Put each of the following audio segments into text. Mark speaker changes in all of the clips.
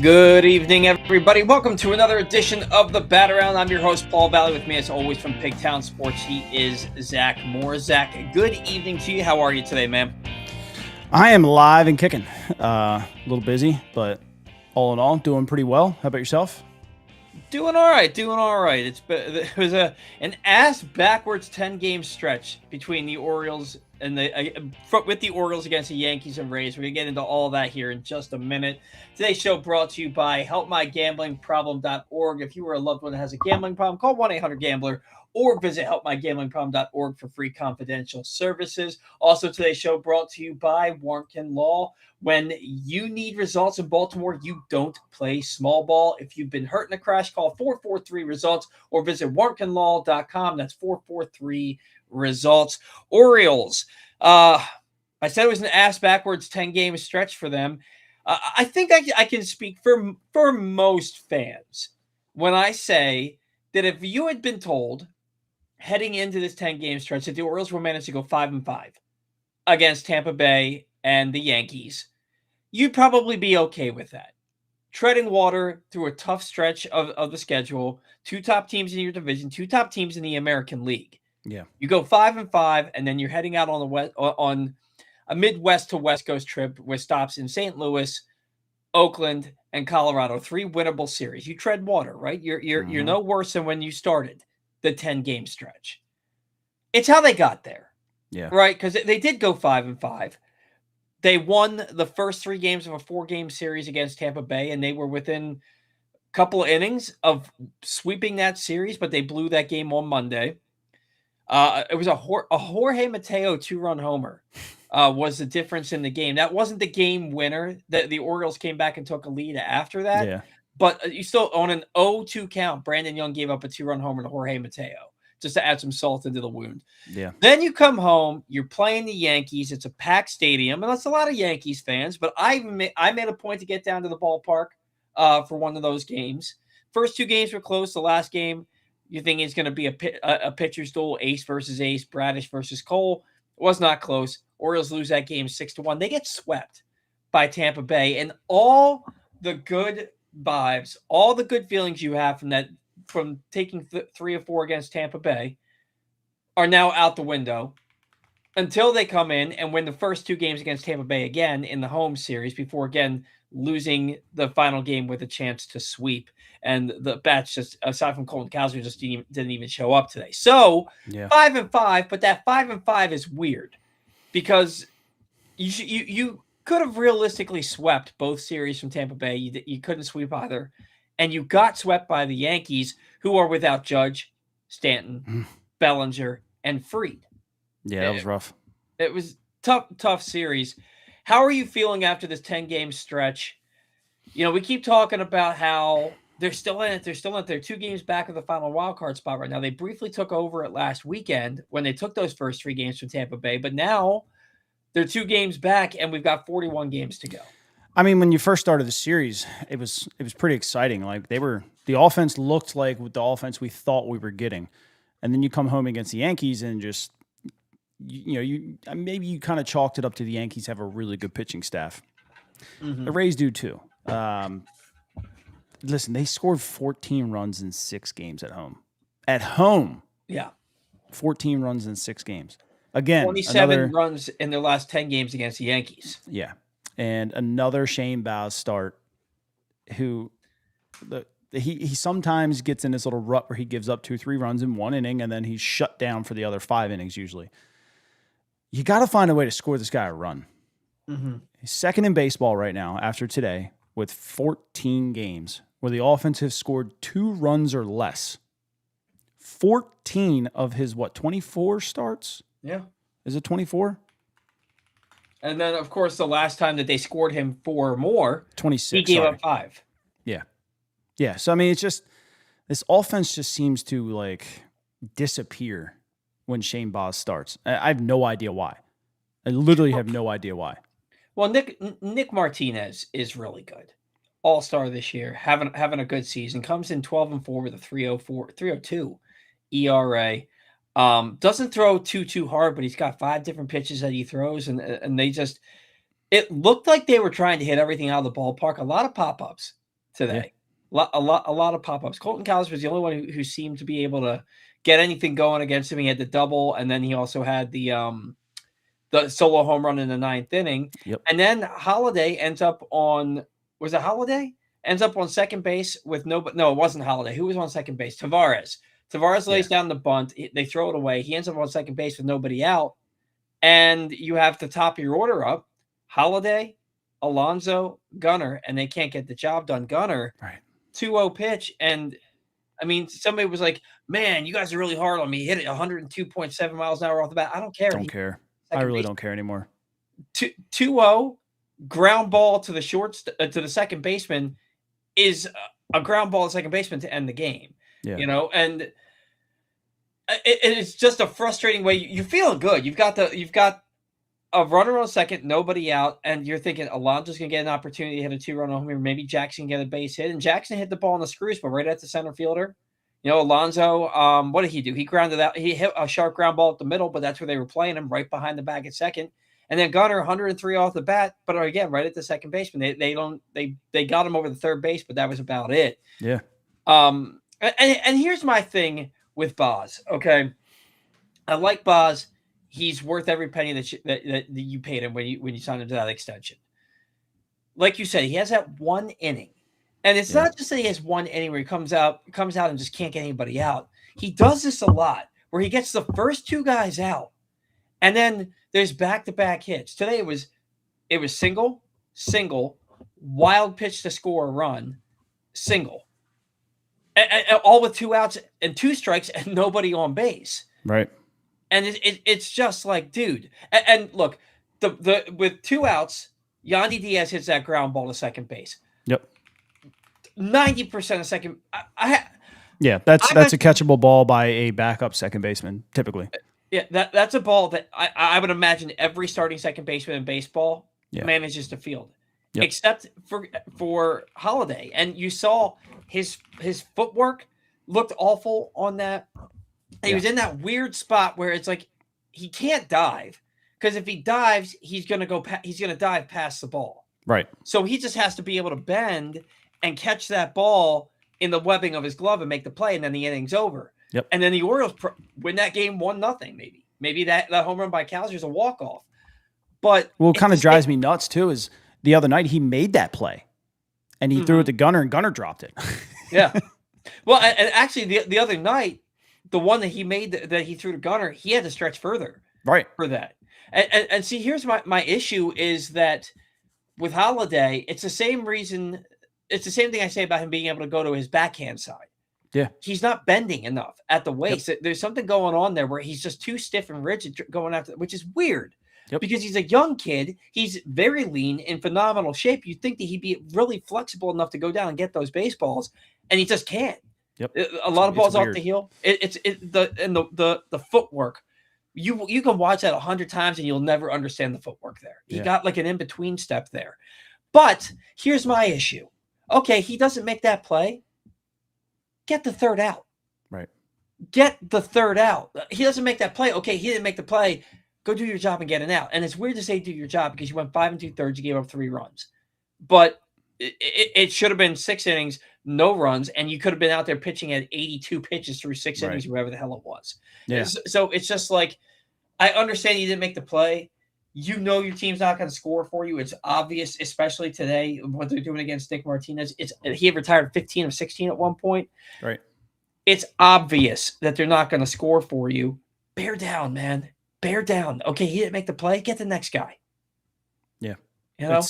Speaker 1: Good evening, everybody. Welcome to another edition of the Bat Around. I'm your host, Paul Valley. With me, as always, from Pigtown Sports, he is Zach Moore. Zach, good evening to you. How are you today, man?
Speaker 2: I am live and kicking. A little busy, but all in all, doing pretty well. How about yourself?
Speaker 1: Doing all right. It was an ass backwards 10-game stretch between the Orioles and with the Orioles against the Yankees and Rays. We're gonna get into all that here in just a minute. Today's show brought to you by helpmygamblingproblem.org. If you are a loved one that has a gambling problem, call 1-800-GAMBLER or visit helpmygamblingproblem.org for free confidential services. Also, today's show brought to you by Warnken Law. When you need results in Baltimore, you don't play small ball. If you've been hurt in a crash, call 443-RESULTS or visit warnkenlaw.com. That's 443-RESULTS. Orioles. I said it was an ass backwards 10-game stretch for them. I think I can speak for most fans when I say that if you had been told heading into this 10-game stretch that the Orioles will manage to go 5-5 against Tampa Bay and the Yankees, you'd probably be okay with that. Treading water through a tough stretch of the schedule, two top teams in your division, two top teams in the American League.
Speaker 2: Yeah.
Speaker 1: You go 5-5, and then you're heading out on a Midwest to West Coast trip with stops in St. Louis, Oakland, and Colorado. 3 winnable series. You tread water, right? You're no worse than when you started the 10-game stretch. It's how they got there.
Speaker 2: Yeah.
Speaker 1: Right? Because they did go 5-5. They won the first 3 games of a 4-game series against Tampa Bay, and they were within a couple of innings of sweeping that series, but they blew that game on Monday. It was a Jorge Mateo 2-run homer was the difference in the game. That wasn't the game winner. The Orioles came back and took a lead after that.
Speaker 2: Yeah.
Speaker 1: But you still, on an 0-2 count, Brandon Young gave up a 2-run homer to Jorge Mateo, just to add some salt into the wound.
Speaker 2: Yeah.
Speaker 1: Then you come home, you're playing the Yankees. It's a packed stadium, and that's a lot of Yankees fans. But I made a point to get down to the ballpark for one of those games. First 2 games were close. The last game, you think it's going to be a pitcher's duel, ace versus ace, Bradish versus Cole. It was not close. Orioles lose that game 6-1. They get swept by Tampa Bay, and all the good vibes, all the good feelings you have from taking 3 or 4 against Tampa Bay are now out the window until they come in and win the first 2 games against Tampa Bay again in the home series before again losing the final game with a chance to sweep. And the bats, just aside from Colton Cowser, just didn't even show up today. So 5-5, but that 5-5 is weird because you could have realistically swept both series from Tampa Bay. You couldn't sweep either. And you got swept by the Yankees, who are without Judge, Stanton, Bellinger, and Fried.
Speaker 2: Yeah, that was rough.
Speaker 1: It was tough series. How are you feeling after this 10-game stretch? You know, we keep talking about how they're still in it. They're 2 games back of the final wild card spot right now. They briefly took over it last weekend when they took those first 3 games from Tampa Bay, but now they're 2 games back, and we've got 41 games to go.
Speaker 2: I mean, when you first started the series, it was pretty exciting. Like the offense looked like the offense we thought we were getting, and then you come home against the Yankees and just maybe you kind of chalked it up to the Yankees have a really good pitching staff. The Rays do too. Listen, they scored 14 runs in 6 games at home. At home,
Speaker 1: yeah,
Speaker 2: 14 runs in 6 games. Again,
Speaker 1: 27 runs in their last 10 games against the Yankees.
Speaker 2: Yeah. And another Shane Baz start, who he sometimes gets in this little rut where he gives up 2-3 runs in 1 inning, and then he's shut down for the other 5 innings usually. You got to find a way to score this guy a run. He's second in baseball right now after today with 14 games where the offense has scored 2 runs or less. 14 of his, 24 starts?
Speaker 1: Yeah.
Speaker 2: Is it 24?
Speaker 1: And then, of course, the last time that they scored him 4 or more,
Speaker 2: 26.
Speaker 1: He gave up 5.
Speaker 2: Yeah. Yeah. So, I mean, it's just this offense just seems to, disappear when Shane Baz starts. I have no idea why. I literally have no idea why.
Speaker 1: Well, Nick Martinez is really good. All-star this year, having a good season. Comes in 12-4 with a 3.02 ERA. Doesn't throw too hard, but he's got 5 different pitches that he throws, and they just, it looked like they were trying to hit everything out of the ballpark. A lot of pop-ups today. A lot of pop-ups. Colton Cowser was the only one who seemed to be able to get anything going against him. He had the double, and then he also had the solo home run in the 9th inning.
Speaker 2: Yep.
Speaker 1: And then Holiday ends up on ends up on second base with no, it wasn't Holiday. Who was on second base? Tavares. Tavares lays down the bunt. They throw it away. He ends up on second base with nobody out. And you have the top of your order up, Holiday, Alonso, Gunnar, and they can't get the job done. Gunnar,
Speaker 2: right.
Speaker 1: 2-0 pitch. And I mean, somebody was like, man, you guys are really hard on me. He hit it 102.7 miles an hour off the bat. I don't care.
Speaker 2: Don't care. I really don't care anymore.
Speaker 1: 2-0 ground ball to the to the second baseman is a ground ball to second baseman to end the game.
Speaker 2: Yeah.
Speaker 1: You know, and it's just a frustrating way. You're feeling good. You've got a runner on second, nobody out, and you're thinking Alonso's going to get an opportunity to hit a 2-run home here. Maybe Jackson get a base hit, and Jackson hit the ball on the screws, but right at the center fielder. You know, Alonso, what did he do? He grounded out. He hit a sharp ground ball at the middle, but that's where they were playing him, right behind the bag at second. And then Gunnar, 103 off the bat, but again, right at the second baseman. They got him over the third base, but that was about it.
Speaker 2: Yeah.
Speaker 1: And here's my thing with Boz. Okay, I like Boz. He's worth every penny that you paid him when you signed him to that extension. Like you said, he has that one inning. And it's not just that he has one inning where he comes out and just can't get anybody out. He does this a lot where he gets the first two guys out. And then there's back-to-back hits. Today it was single, wild pitch to score a run, single. And all with 2 outs and 2 strikes and nobody on base.
Speaker 2: Right.
Speaker 1: And it's just like, dude. And look, the with 2 outs, Yandy Diaz hits that ground ball to second base.
Speaker 2: Yep.
Speaker 1: 90% of second.
Speaker 2: That's a catchable ball by a backup second baseman, typically.
Speaker 1: Yeah, that's a ball that I would imagine every starting second baseman in baseball manages to field, except for Holiday. And you saw his footwork looked awful on that. He was in that weird spot where it's like he can't dive because if he dives, he's gonna dive past the ball.
Speaker 2: Right. So
Speaker 1: he just has to be able to bend and catch that ball in the webbing of his glove and make the play, and then the inning's over.
Speaker 2: Yep.
Speaker 1: And then the Orioles win that game 1-0. Maybe that home run by Cowser is a walk-off. But
Speaker 2: what kind of drives me nuts too is the other night he made that play, and he threw it to Gunnar, and Gunnar dropped it.
Speaker 1: Yeah. Well, and actually the other night, the one that he made that he threw to Gunnar, he had to stretch further.
Speaker 2: Right.
Speaker 1: For that. And see, here's my issue is that with Holiday, it's the same reason. It's the same thing I say about him being able to go to his backhand side.
Speaker 2: Yeah.
Speaker 1: He's not bending enough at the waist. Yep. There's something going on there where he's just too stiff and rigid going after, which is weird. Yep. Because he's a young kid. He's very lean, in phenomenal shape. You'd think that he'd be really flexible enough to go down and get those baseballs, and he just can't.
Speaker 2: Yep.
Speaker 1: A lot of balls off the heel. The footwork. You can watch that 100 times and you'll never understand the footwork there. He got like an in-between step there. But here's my issue. Okay, he doesn't make that play. Get the third out.
Speaker 2: Right.
Speaker 1: Get the third out. He doesn't make that play. Okay, he didn't make the play. Go do your job and get an out. And it's weird to say do your job because you went 5 2/3. You gave up 3 runs. But it should have been 6 innings, no runs, and you could have been out there pitching at 82 pitches through 6 innings, whatever the hell it was.
Speaker 2: Yeah.
Speaker 1: So it's just like, I understand you didn't make the play. You know your team's not going to score for you. It's obvious, especially today, what they're doing against Nick Martinez. He had retired 15 of 16 at one point.
Speaker 2: Right.
Speaker 1: It's obvious that they're not going to score for you. Bear down, man. Bear down. Okay, he didn't make the play. Get the next guy.
Speaker 2: Yeah.
Speaker 1: You know?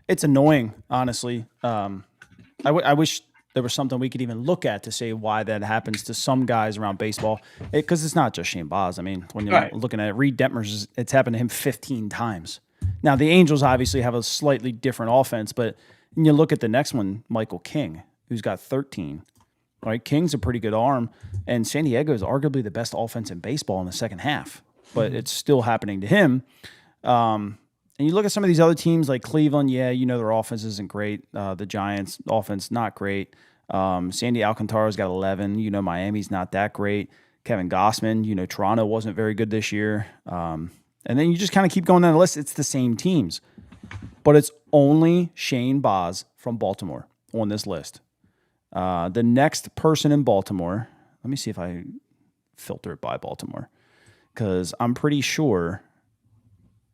Speaker 2: It's annoying, honestly. I wish there was something we could even look at to say why that happens to some guys around baseball. Because it's not just Shane Baz. I mean, when you're looking at it, Reed Detmers, it's happened to him 15 times. Now, the Angels obviously have a slightly different offense, but when you look at the next one, Michael King, who's got 13. Right? King's a pretty good arm, and San Diego is arguably the best offense in baseball in the second half. But it's still happening to him. And you look at some of these other teams like Cleveland, their offense isn't great. The Giants' offense, not great. Sandy Alcantara's got 11. Miami's not that great. Kevin Gossman, Toronto wasn't very good this year. And then you just kind of keep going down the list. It's the same teams. But it's only Shane Baz from Baltimore. on this list. The next person in Baltimore, let me see if I filter it by Baltimore, because I'm pretty sure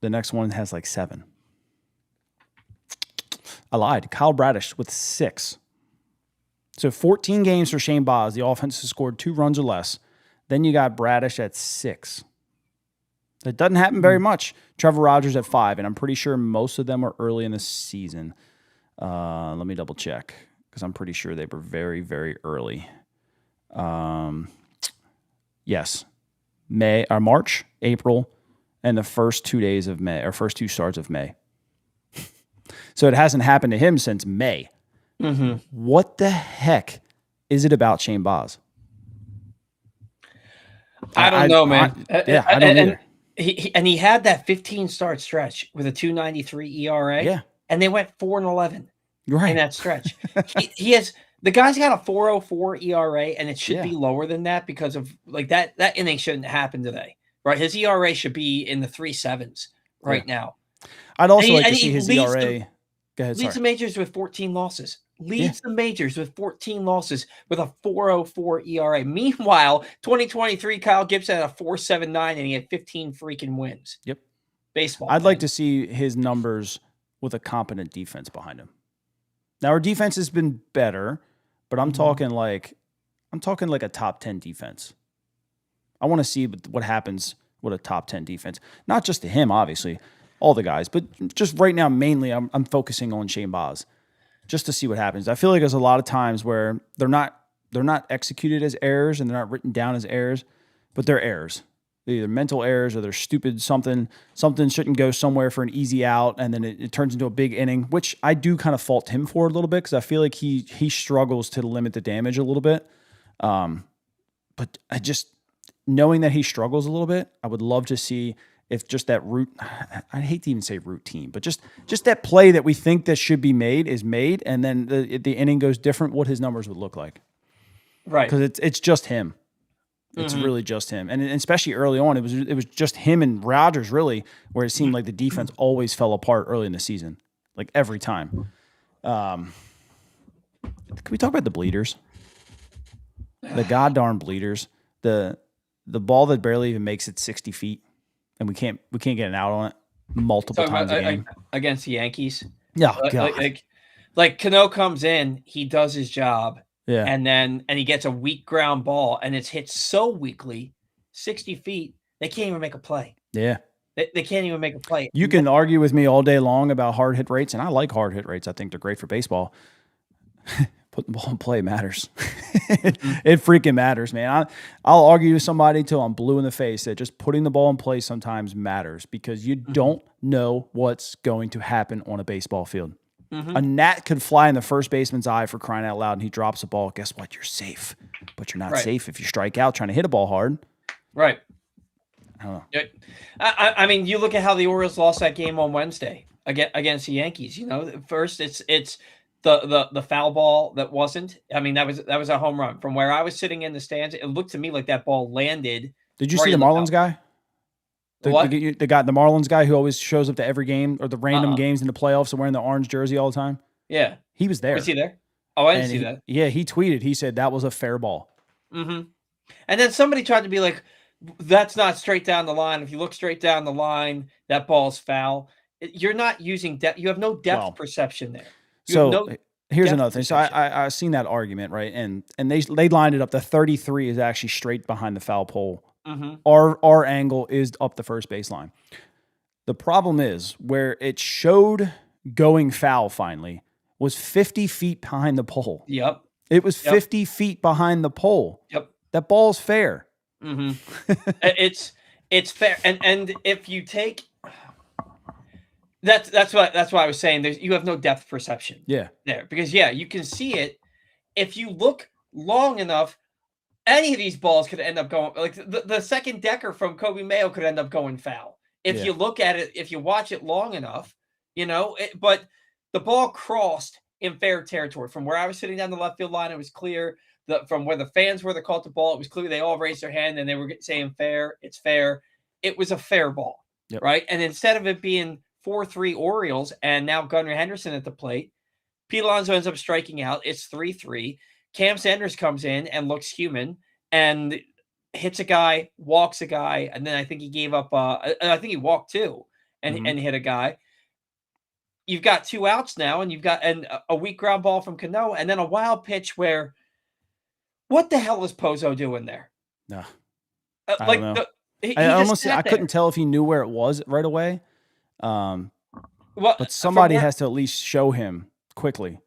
Speaker 2: the next one has like 7. I lied. Kyle Bradish with 6. So 14 games for Shane Baz. The offense has scored 2 runs or less. Then you got Bradish at 6. That doesn't happen very much. Trevor Rogers at 5, and I'm pretty sure most of them are early in the season. Let me double check, because I'm pretty sure they were very, very early. Yes. March, April, and the first 2 days of May, or first 2 starts of May. So it hasn't happened to him since May.
Speaker 1: Mm-hmm.
Speaker 2: What the heck is it about Shane Baz?
Speaker 1: I don't know, man.
Speaker 2: I don't either.
Speaker 1: He had that 15 start stretch with a 2.93 ERA.
Speaker 2: Yeah.
Speaker 1: And they went 4-11
Speaker 2: right
Speaker 1: in that stretch. he has the guy's got a 4.04 ERA, and it should be lower than that because of like that inning shouldn't happen today. Right. His ERA should be in the 3.7s right now.
Speaker 2: I'd also like to see his ERA. Go ahead,
Speaker 1: leads the majors with 14 losses. Leads the majors with 14 losses with a 4.04 ERA. Meanwhile, 2023, Kyle Gibson had a 4.79 and he had 15 freaking wins.
Speaker 2: Yep.
Speaker 1: Baseball.
Speaker 2: I'd like to see his numbers with a competent defense behind him. Now our defense has been better, but I'm talking like a top 10 defense. I want to see what happens with a top 10 defense. Not just to him, obviously, all the guys, but just right now, mainly I'm focusing on Shane Baz just to see what happens. I feel like there's a lot of times where they're not executed as errors and they're not written down as errors, but they're errors. They're either mental errors or they're stupid. Something shouldn't go somewhere for an easy out, and then it turns into a big inning, which I do kind of fault him for a little bit because I feel like he struggles to limit the damage a little bit. But I just knowing that he struggles a little bit, I would love to see if just that I hate to even say routine, but just that play that we think that should be made is made, and then the inning goes different, what his numbers would look like.
Speaker 1: Right.
Speaker 2: Because it's just him. It's really just him. And especially early on, it was just him and Rodgers, really, where it seemed like the defense always fell apart early in the season, like every time. Can we talk about the bleeders? The goddamn bleeders. The ball that barely even makes it 60 feet. And we can't get an out on it multiple times a game
Speaker 1: against the Yankees.
Speaker 2: Yeah, God.
Speaker 1: Like Cano comes in, he does his job,
Speaker 2: and
Speaker 1: he gets a weak ground ball, and it's hit so weakly, 60 feet, they can't even make a play.
Speaker 2: Yeah,
Speaker 1: they can't even make a play.
Speaker 2: You can argue with me all day long about hard hit rates, and I like hard hit rates. I think they're great for baseball. Putting the ball in play matters. It freaking matters, man. I'll argue with somebody till I'm blue in the face that just putting the ball in play sometimes matters because you don't know what's going to happen on a baseball field. A gnat could fly in the first baseman's eye for crying out loud, and he drops a ball. Guess what? You're safe, but you're not safe if you strike out trying to hit a ball hard.
Speaker 1: Right.
Speaker 2: I don't know.
Speaker 1: I mean, you look at how the Orioles lost that game on Wednesday against the Yankees. You know, first it's the foul ball that wasn't. I mean, that was a home run. From where I was sitting in the stands, it looked to me like that ball landed.
Speaker 2: Did you see the Marlins guy? The guy, the Marlins guy who always shows up to every game or the random games in the playoffs and wearing the orange jersey all the time?
Speaker 1: Yeah.
Speaker 2: He was there.
Speaker 1: Was he there? Oh, I didn't see that.
Speaker 2: Yeah, he tweeted. He said that was a fair ball.
Speaker 1: Mm-hmm. And then somebody tried to be like, that's not straight down the line. If you look straight down the line, that ball's foul. You're not using depth. You have no depth perception there.
Speaker 2: Here's another thing. So I've seen that argument, right? And they lined it up. The 33 is actually straight behind the foul pole. Our angle is up the first baseline. The problem is where it showed going foul finally was 50 feet behind the pole.
Speaker 1: Yep.
Speaker 2: It was 50 feet behind the pole.
Speaker 1: Yep.
Speaker 2: That ball's fair.
Speaker 1: It's fair. And if you take that's what I was saying. You have no depth perception. There because you can see it. If you look long enough, any of these balls could end up going like the second decker from Kobe Mayo could end up going foul. If you look at it, if you watch it long enough, but the ball crossed in fair territory. From where I was sitting down the left field line, it was clear. From where the fans were that caught the ball, it was clear. They all raised their hand and they were saying fair. It's fair. It was a fair ball, right? And instead of it being 4-3 Orioles and now Gunnar Henderson at the plate, Pete Alonso ends up striking out. It's 3-3. Cam Sanders comes in and looks human and hits a guy, walks a guy, and then I think he gave up. I think he walked two and hit a guy. You've got 2 outs now, and you've got a weak ground ball from Cano, and then a wild pitch where what the hell is Pozo doing there?
Speaker 2: No,
Speaker 1: I
Speaker 2: don't know.
Speaker 1: He
Speaker 2: I couldn't tell if he knew where it was right away. But somebody has to at least show him quickly.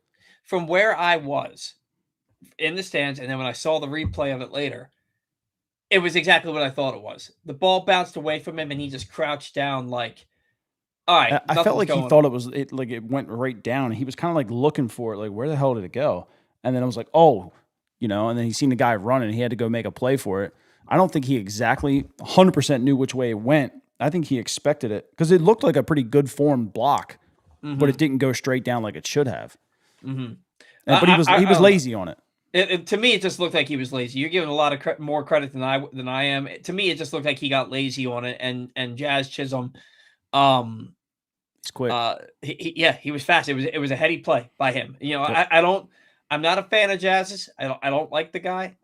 Speaker 1: From where I was in the stands, and then when I saw the replay of it later, it was exactly what I thought it was. The ball bounced away from him, and he just crouched down like, all right.
Speaker 2: I felt like he thought it went right down. He was kind of like looking for it, like, where the hell did it go? And then I was like, oh, and then he seen the guy running, and he had to go make a play for it. I don't think he exactly 100% knew which way it went. I think he expected it because it looked like a pretty good formed block, but it didn't go straight down like it should have. But he was lazy on it.
Speaker 1: To me, it just looked like he was lazy. You're giving a lot of more credit than I am. To me, it just looked like he got lazy on it. And Jazz Chisholm,
Speaker 2: he's quick.
Speaker 1: He was fast. It was a heady play by him. Yep. I'm not a fan of Jazz's. I don't like the guy.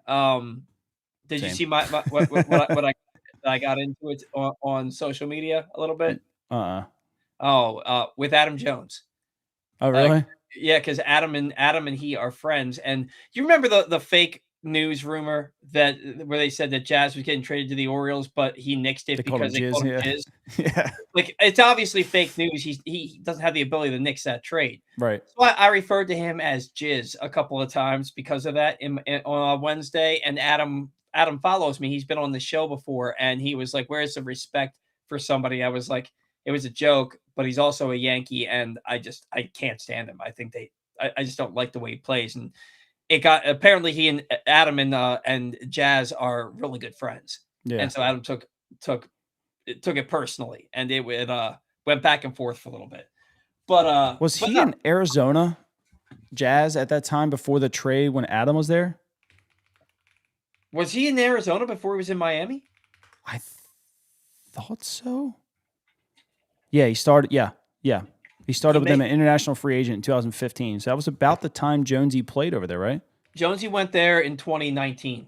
Speaker 1: Did you see what I got into it on social media a little bit? With Adam Jones.
Speaker 2: Oh, really?
Speaker 1: Yeah, because Adam and he are friends. And you remember the fake news rumor where they said that Jazz was getting traded to the Orioles, but he nixed it because they called him Jizz?
Speaker 2: Yeah.
Speaker 1: Like, it's obviously fake news. He doesn't have the ability to nix that trade.
Speaker 2: Right.
Speaker 1: So I referred to him as Jizz a couple of times because of that on Wednesday. And Adam follows me. He's been on the show before, and he was like, where's the respect for somebody? I was like, it was a joke, but he's also a Yankee, and I can't stand him. I think I just don't like the way he plays. And it got, apparently he and Adam and Jazz are really good friends.
Speaker 2: Yeah.
Speaker 1: And so Adam took it personally, and it went back and forth for a little bit. But
Speaker 2: was he in Arizona, Jazz, at that time before the trade when Adam was there?
Speaker 1: Was he in Arizona before he was in Miami?
Speaker 2: I thought so. Yeah, he started. Yeah. He started with them, an international free agent in 2015. So that was about the time Jonesy played over there, right?
Speaker 1: Jonesy went there in 2019.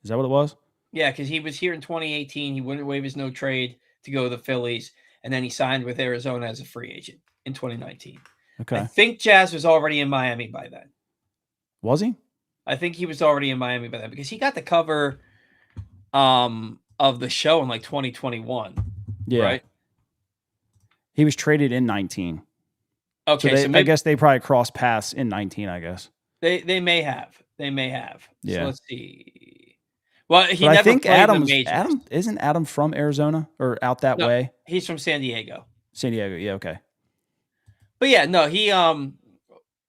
Speaker 2: Is that what it was?
Speaker 1: Yeah, because he was here in 2018. He wouldn't waive his no trade to go to the Phillies, and then he signed with Arizona as a free agent in 2019.
Speaker 2: Okay.
Speaker 1: I think Jazz was already in Miami by then.
Speaker 2: Was he?
Speaker 1: I think he was already in Miami by then because he got the cover of the show in like 2021.
Speaker 2: Yeah. Right? He was traded in 19.
Speaker 1: Okay,
Speaker 2: so I guess they probably crossed paths in 19, I guess.
Speaker 1: They may have.
Speaker 2: Yeah.
Speaker 1: So let's see. Well, he never played
Speaker 2: Adam,
Speaker 1: the majors.
Speaker 2: Isn't Adam from Arizona or out that way?
Speaker 1: He's from San Diego.
Speaker 2: San Diego, yeah, okay.
Speaker 1: But yeah, no, he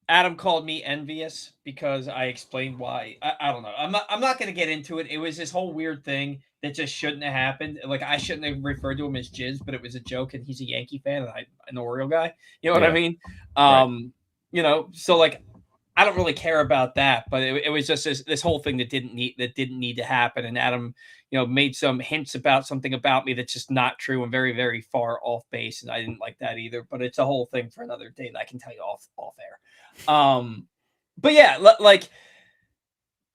Speaker 1: Adam called me envious because I explained why. I don't know. I'm not going to get into it. It was this whole weird thing that just shouldn't have happened. Like, I shouldn't have referred to him as Jizz, but it was a joke, and he's a Yankee fan, and I'm an Oriole guy. You know what I mean? Right. So like, I don't really care about that, but it was just this whole thing that didn't need to happen. And Adam, made some hints about something about me that's just not true and very, very far off base, and I didn't like that either. But it's a whole thing for another day that I can tell you off air. But yeah, like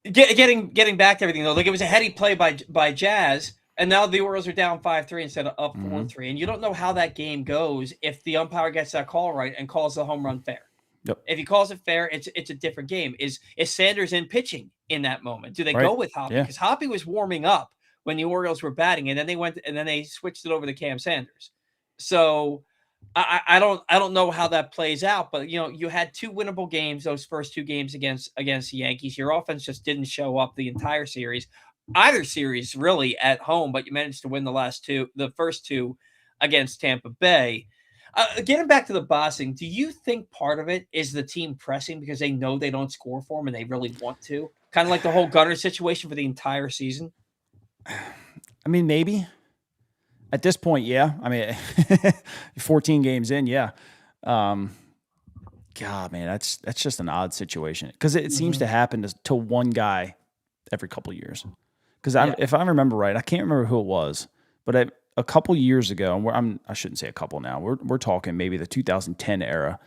Speaker 1: getting back to everything though, like, it was a heady play by Jazz, and now the Orioles are down 5-3 instead of up 4-3, and you don't know how that game goes if the umpire gets that call right and calls the home run fair.
Speaker 2: Yep.
Speaker 1: If he calls it fair, it's a different game. Is Sanders in pitching in that moment? Do they go with Hoppy? Because Hoppy was warming up when the Orioles were batting, and then they switched it over to Cam Sanders. So I don't know how that plays out, but you had 2 winnable games, those first 2 games against the Yankees. Your offense just didn't show up the entire series, either series really, at home, but you managed to win the first 2 against Tampa Bay. Getting back to the bossing, do you think part of it is the team pressing because they know they don't score for them and they really want to? Kind of like the whole Gunnar situation for the entire season?
Speaker 2: I mean, maybe. At this point, yeah. I mean, 14 games in, yeah. God, man, that's just an odd situation because it seems to happen to one guy every couple of years. Because if I remember right, I can't remember who it was, but a couple years ago, and I shouldn't say a couple now. We're talking maybe the 2010 era.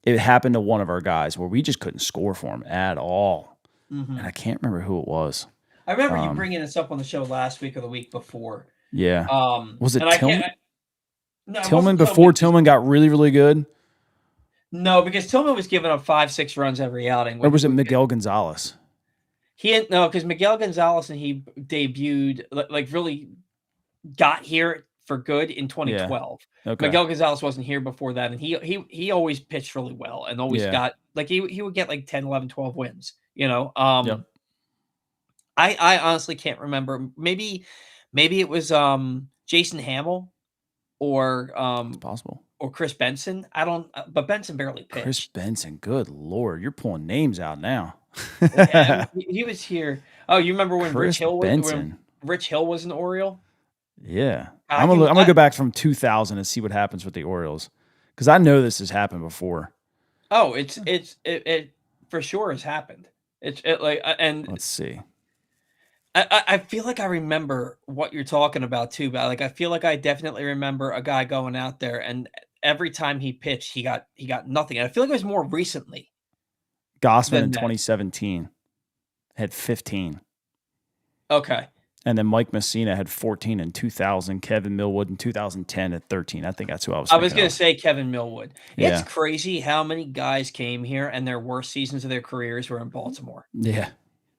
Speaker 2: it happened to one of our guys where we just couldn't score for him at all.
Speaker 1: Mm-hmm.
Speaker 2: And I can't remember who it was.
Speaker 1: I remember you bringing this up on the show last week or the week before.
Speaker 2: Yeah. Was it
Speaker 1: and
Speaker 2: Tillman?
Speaker 1: No,
Speaker 2: Tillman before Tillman got really, really good?
Speaker 1: No, because Tillman was giving up 5-6 runs every outing.
Speaker 2: Or was it Miguel Gonzalez?
Speaker 1: Because Miguel Gonzalez and he debuted, like really got here for good in 2012.
Speaker 2: Yeah. Okay.
Speaker 1: Miguel Gonzalez wasn't here before that, and he always pitched really well and always got like he would get like 10, 11, 12 wins.
Speaker 2: Yep.
Speaker 1: I honestly can't remember. Maybe it was Jason Hamill or
Speaker 2: It's possible.
Speaker 1: Or Chris Benson. I don't, but Benson barely pitched.
Speaker 2: Chris Benson, good Lord, you're pulling names out now.
Speaker 1: He was here. Oh, you remember when Rich Hill was an Oriole?
Speaker 2: Yeah, I'm gonna go back from 2000 and see what happens with the Orioles, because I know this has happened before.
Speaker 1: Oh, it for sure has happened. And
Speaker 2: let's see.
Speaker 1: I feel like I remember what you're talking about too, but like I feel like I definitely remember a guy going out there and every time he pitched, he got nothing. And I feel like it was more recently.
Speaker 2: Gossman in 2017 had 15.
Speaker 1: Okay.
Speaker 2: And then Mike Messina had 14 in 2000. Kevin Millwood in 2010 at 13. I think that's who I was.
Speaker 1: I was going to say Kevin Millwood.
Speaker 2: Yeah.
Speaker 1: It's crazy how many guys came here and their worst seasons of their careers were in Baltimore.
Speaker 2: Yeah.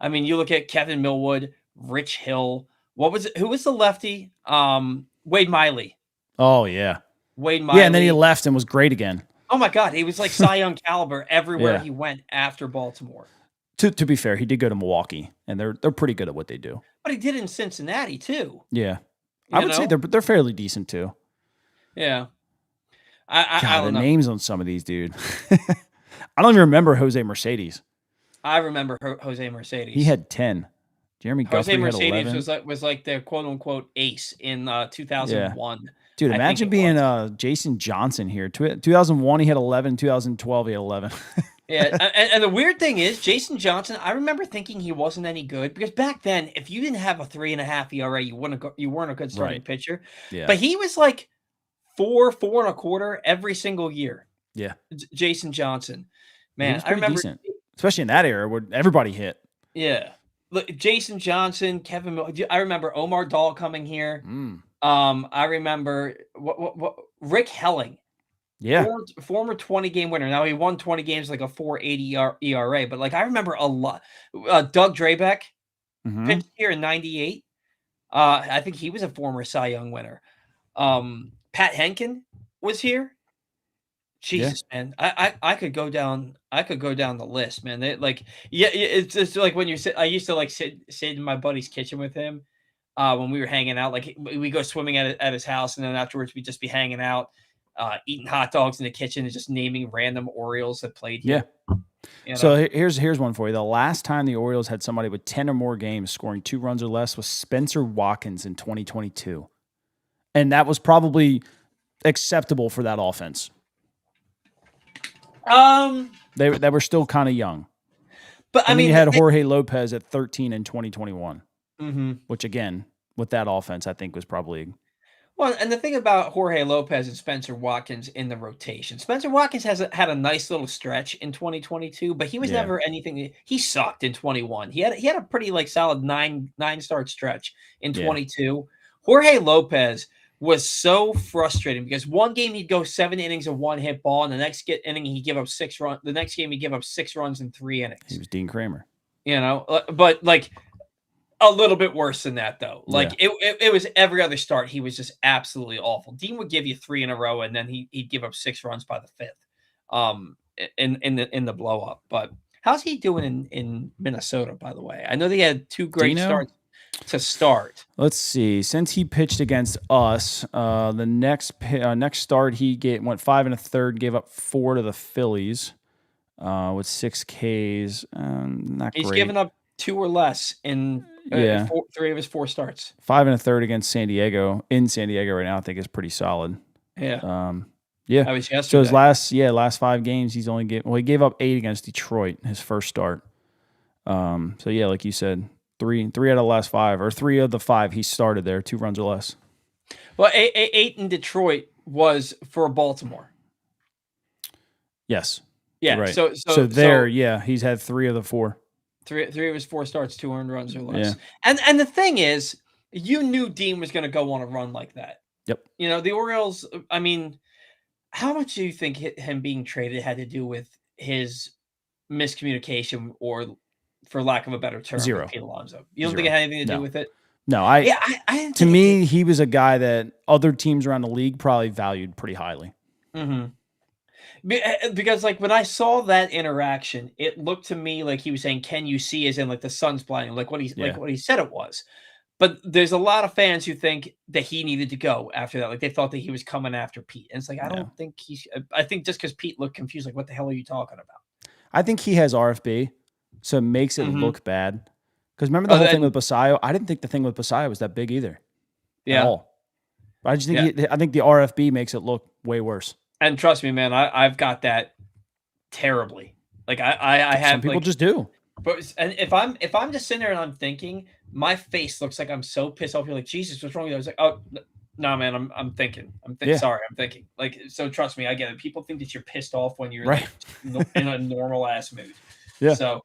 Speaker 1: I mean, you look at Kevin Millwood, Rich Hill. Who was the lefty? Wade Miley.
Speaker 2: Oh, yeah.
Speaker 1: Wade Miley.
Speaker 2: Yeah, and then he left and was great again.
Speaker 1: Oh, my God. He was like Cy Young caliber everywhere he went after Baltimore.
Speaker 2: To be fair, he did go to Milwaukee, and they're pretty good at what they do.
Speaker 1: But he did it in Cincinnati, too.
Speaker 2: Yeah. I would say they're fairly decent, too.
Speaker 1: Yeah.
Speaker 2: I don't know. Names on some of these, dude. I don't even remember Jose Mercedes.
Speaker 1: I remember Jose Mercedes.
Speaker 2: He had 10. Jeremy Guthrie had 11.
Speaker 1: Jose Mercedes was like their quote-unquote ace in 2001.
Speaker 2: Yeah. Dude, imagine being Jason Johnson here. 2001, he had 11. 2012, he had 11.
Speaker 1: Yeah, and the weird thing is, Jason Johnson, I remember thinking he wasn't any good because back then, if you didn't have a 3.5 ERA, you weren't a good starting pitcher.
Speaker 2: Yeah.
Speaker 1: But he was like 4.25 every single year.
Speaker 2: Yeah.
Speaker 1: Jason Johnson. Man,
Speaker 2: I remember decent. Especially in that era where everybody hit.
Speaker 1: Yeah. Look, Jason Johnson, Kevin Miller. I remember Omar Dahl coming here.
Speaker 2: Mm.
Speaker 1: I remember what Rick Helling.
Speaker 2: Yeah.
Speaker 1: Former 20-game winner. Now he won 20 games like a 4.80 ERA, but like I remember a lot. Doug Drabeck pitched here in 98. I think he was a former Cy Young winner. Pat Henkin was here. Jesus, man. I could go down the list, man. It's just like when I used to like sit in my buddy's kitchen with him when we were hanging out. Like we go swimming at his house, and then afterwards we'd just be hanging out. Eating hot dogs in the kitchen and just naming random Orioles that played here.
Speaker 2: Yeah. So here's one for you. The last time the Orioles had somebody with 10 or more games scoring 2 runs or less was Spencer Watkins in 2022. And that was probably acceptable for that offense. They were still kind of young.
Speaker 1: But I mean,
Speaker 2: you had Jorge Lopez at 13 in 2021,
Speaker 1: mm-hmm.
Speaker 2: which again, with that offense, I think was probably.
Speaker 1: Well, and the thing about Jorge Lopez and Spencer Watkins in the rotation, Spencer Watkins had a nice little stretch in 2022, but he was never anything. He sucked in 21. He had a pretty like solid nine start stretch in 22. Jorge Lopez was so frustrating because one game he'd go 7 innings of one hit ball, and the next inning he'd give up 6 runs. The next game he'd give up 6 runs in 3 innings.
Speaker 2: He was Dean Kramer,
Speaker 1: but like. A little bit worse than that, though. Like it was every other start. He was just absolutely awful. Dean would give you 3 in a row, and then he'd give up 6 runs by the 5th, in the blow up. But how's he doing in Minnesota? By the way, I know they had 2 great starts to start.
Speaker 2: Let's see. Since he pitched against us, the next start he went 5 1/3, gave up 4 to the Phillies, with 6 Ks. Not
Speaker 1: He's
Speaker 2: great.
Speaker 1: given up 2 or less in 3 of his 4 starts.
Speaker 2: 5 1/3 against San Diego. In San Diego right now, I think is pretty solid.
Speaker 1: Yeah.
Speaker 2: Yeah.
Speaker 1: That was yesterday.
Speaker 2: So his last 5 games, he gave up 8 against Detroit, his first start. So yeah, like you said, 3 out of the last 5, or 3 of the 5 he started there, 2 runs or less.
Speaker 1: Well, 8 in Detroit was for Baltimore.
Speaker 2: Yes.
Speaker 1: Yeah.
Speaker 2: Right.
Speaker 1: So
Speaker 2: he's had 3 of the 4.
Speaker 1: three of his 4 starts, 2 earned runs or less.
Speaker 2: Yeah.
Speaker 1: And the thing is, you knew Dean was going to go on a run like that.
Speaker 2: Yep.
Speaker 1: The Orioles, I mean, how much do you think him being traded had to do with his miscommunication, or for lack of a better term,
Speaker 2: 0.
Speaker 1: with Pete Alonso? You don't think it had anything to do with it?
Speaker 2: No,
Speaker 1: Yeah, I didn't
Speaker 2: to
Speaker 1: think
Speaker 2: me, he was a guy that other teams around the league probably valued pretty highly.
Speaker 1: Mm-hmm. Because like when I saw that interaction, it looked to me like he was saying, "Can you see?" As in like the sun's blinding, like what he said it was. But there's a lot of fans who think that he needed to go after that. Like they thought that he was coming after Pete, and it's like I don't think he's. I think just because Pete looked confused, like what the hell are you talking about?
Speaker 2: I think he has RFB, so it makes it look bad. Because remember the whole thing with Basayo? I didn't think the thing with Basayo was that big either.
Speaker 1: Yeah.
Speaker 2: At all. I just think I think the RFB makes it look way worse.
Speaker 1: And trust me, man, I've got that terribly. Like I have.
Speaker 2: Some people just do.
Speaker 1: But and if I'm just sitting there and I'm thinking, my face looks like I'm so pissed off. You're like, Jesus, what's wrong with you? I was like, oh no, man, I'm thinking. Sorry, I'm thinking. Like, so trust me, I get it. People think that you're pissed off when you're
Speaker 2: right.
Speaker 1: like, in a normal ass mood.
Speaker 2: Yeah.
Speaker 1: So,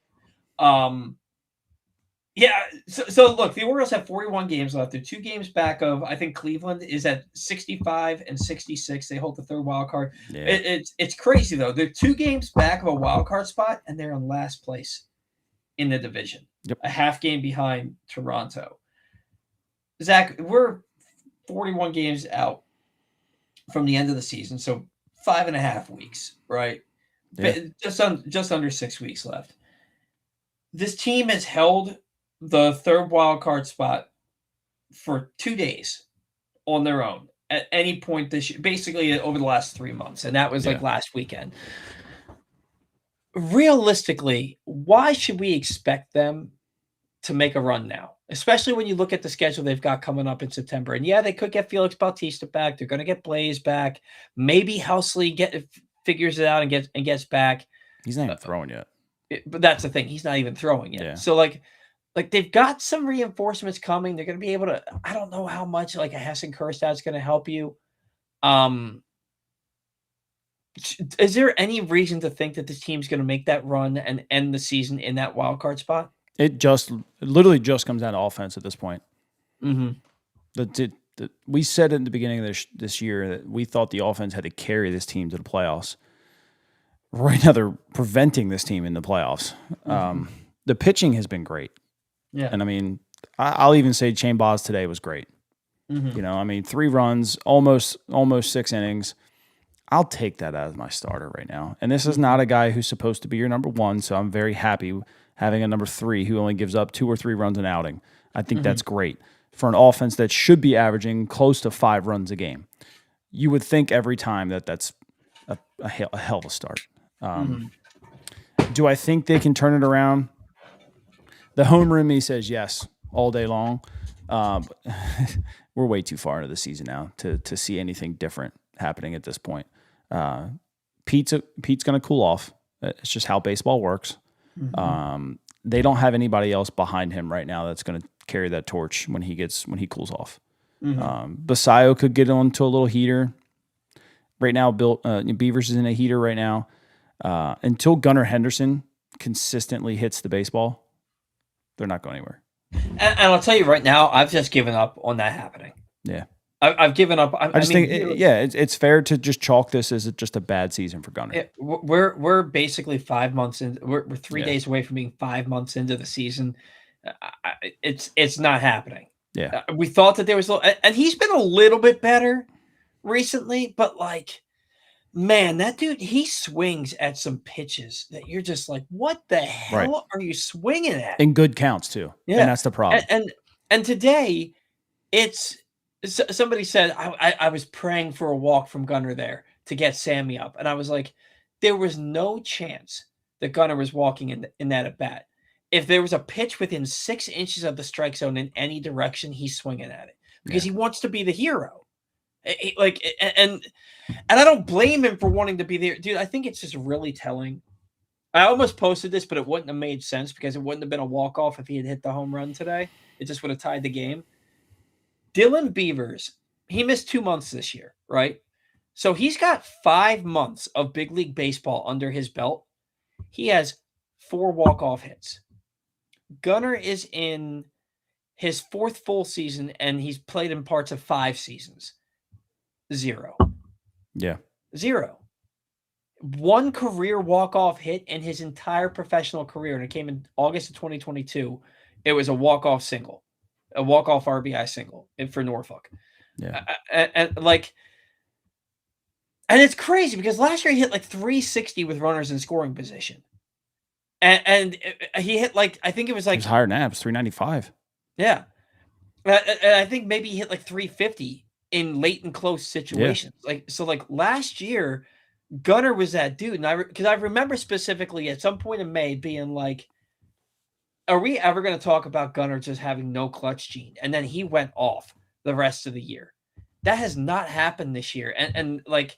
Speaker 1: yeah. So look, the Orioles have 41 games left. They're 2 games back of, I think Cleveland is at 65 and 66. They hold the 3rd wild card.
Speaker 2: Yeah.
Speaker 1: It's crazy though. They're 2 games back of a wild card spot, and they're in last place in the division.
Speaker 2: Yep.
Speaker 1: A half game behind Toronto. Zach, we're 41 games out from the end of the season, so 5.5 weeks, right?
Speaker 2: Yeah.
Speaker 1: Just under 6 weeks left. This team has held the 3rd wild card spot for 2 days on their own at any point this year, basically over the last 3 months, and that was like last weekend. Realistically, why should we expect them to make a run now? Especially when you look at the schedule they've got coming up in September. And yeah, they could get Felix Bautista back. They're going to get Blaze back. Maybe Housley figures it out and gets back.
Speaker 2: He's not even throwing yet.
Speaker 1: But that's the thing. He's not even throwing yet.
Speaker 2: Yeah.
Speaker 1: So like they've got some reinforcements coming. They're going to be able to. I don't know how much like a Hassan Kjerstad's going to help you. Is there any reason to think that this team's going to make that run and end the season in that wild card spot?
Speaker 2: It literally just comes down to offense at this point.
Speaker 1: Mm-hmm.
Speaker 2: We said in the beginning of this year that we thought the offense had to carry this team to the playoffs. Right now, they're preventing this team in the playoffs. Mm-hmm. The pitching has been great.
Speaker 1: Yeah.
Speaker 2: And I mean, I'll even say Shane Baz today was great.
Speaker 1: Mm-hmm.
Speaker 2: I mean, 3 runs, almost 6 innings. I'll take that as my starter right now. And this is not a guy who's supposed to be your number 1, so I'm very happy having a number 3 who only gives up 2 or 3 runs an outing. I think that's great for an offense that should be averaging close to 5 runs a game. You would think every time that's a hell of a start. Do I think they can turn it around? The homer in me says yes all day long. We're way too far into the season now to see anything different happening at this point. Pete's going to cool off. It's just how baseball works. They don't have anybody else behind him right now that's going to carry that torch when he cools off. Basayo could get onto a little heater. Right now, Beavers is in a heater right now. Until Gunnar Henderson consistently hits the baseball, they're not going anywhere.
Speaker 1: And I'll tell you right now, I've just given up on that happening.
Speaker 2: Yeah.
Speaker 1: I've given up.
Speaker 2: I think it's fair to just chalk this as just a bad season for Gunnar.
Speaker 1: We're basically 5 months in. We're 3 days away from being 5 months into the season. It's not happening.
Speaker 2: Yeah,
Speaker 1: we thought that there was, and he's been a little bit better recently, but like, man, that dude, he swings at some pitches that you're just like, what the hell are you swinging at?
Speaker 2: In good counts too. Yeah, and that's the problem.
Speaker 1: And today, somebody said I was praying for a walk from Gunnar there to get Sammy up, and I was like, there was no chance that Gunnar was walking in that at bat. If there was a pitch within 6 inches of the strike zone in any direction, he's swinging at it because he wants to be the hero. And I don't blame him for wanting to be there, dude. I think it's just really telling. I almost posted this, but it wouldn't have made sense because it wouldn't have been a walk-off if he had hit the home run today. It just would have tied the game. Dylan Beavers, he missed 2 months this year, right? So he's got 5 months of big league baseball under his belt. he has 4 walk-off hits. Gunnar is in his 4th full season, and he's played in parts of 5 seasons. 0.
Speaker 2: Yeah.
Speaker 1: 0. 1 career walk-off hit in his entire professional career, and it came in August of 2022. It was a walk-off single, a walk-off RBI single for Norfolk.
Speaker 2: Yeah.
Speaker 1: And it's crazy because last year he hit like 360 with runners in scoring position. And he hit like, I think it was like,
Speaker 2: He was higher than that. It was 395.
Speaker 1: yeah. And I think maybe he hit like 350 in late and close situations. Like last year, Gunnar was that dude. And because I remember specifically at some point in May being like, are we ever going to talk about Gunnar just having no clutch gene? And then he went off the rest of the year. That has not happened this year. And like,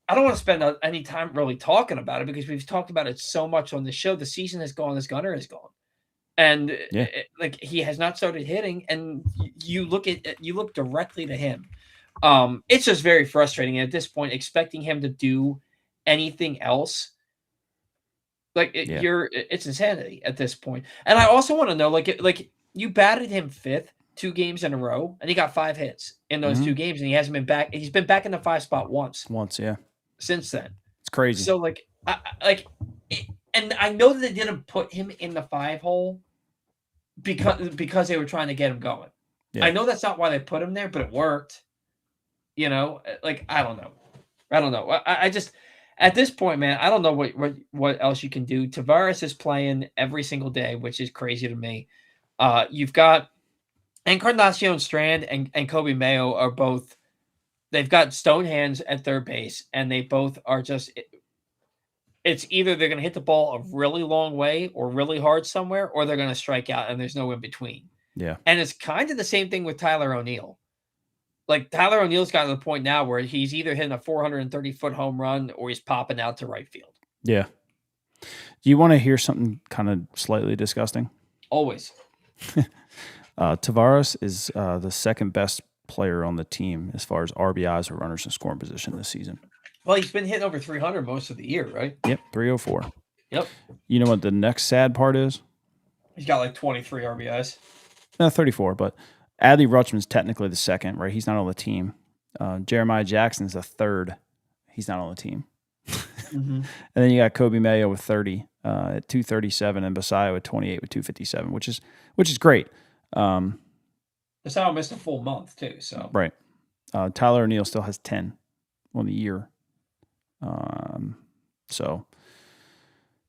Speaker 1: I don't want to spend any time really talking about it because we've talked about it so much on the show. The season has gone as Gunnar has gone. And like he has not started hitting, and you look directly to him. It's just very frustrating. And at this point, expecting him to do anything else, it's insanity at this point. And I also want to know, like you batted him 5th 2 games in a row, and he got 5 hits in those 2 games, and he hasn't been back. He's been back in the 5 spot once.
Speaker 2: Yeah.
Speaker 1: Since then,
Speaker 2: it's crazy.
Speaker 1: So and I know that they didn't put him in the 5 hole because they were trying to get him going. Yeah. I know that's not why they put him there, but it worked. You know, like I don't know. I just at this point, man, I don't know what else you can do. Tavares is playing every single day, which is crazy to me. You've got Encarnacion Strand and Kobe Mayo are both. They've got stone hands at third base, and they both are just. It's either they're going to hit the ball a really long way or really hard somewhere, or they're going to strike out, and there's no in between.
Speaker 2: Yeah,
Speaker 1: and it's kind of the same thing with Tyler O'Neill. Like Tyler O'Neill's gotten to the point now where he's either hitting a 430-foot home run or he's popping out to right field.
Speaker 2: Yeah. Do you want to hear something kind of slightly disgusting?
Speaker 1: Always.
Speaker 2: Tavares is the second best player on the team as far as RBIs or runners in scoring position this season.
Speaker 1: Well, he's been hitting over 300 most of the year, right?
Speaker 2: Yep, 304.
Speaker 1: Yep.
Speaker 2: You know what the next sad part is?
Speaker 1: He's got like 23 RBIs.
Speaker 2: No, 34, but Adley Rutschman's technically the second, right? He's not on the team. Jeremiah Jackson's the third. He's not on the team.
Speaker 1: Mm-hmm.
Speaker 2: And then you got Kobe Mayo with 30 at 237 and Basayo with 28 with 257, which is great.
Speaker 1: Basayo missed a full month too, so
Speaker 2: right. Tyler O'Neill still has 10 on the year. So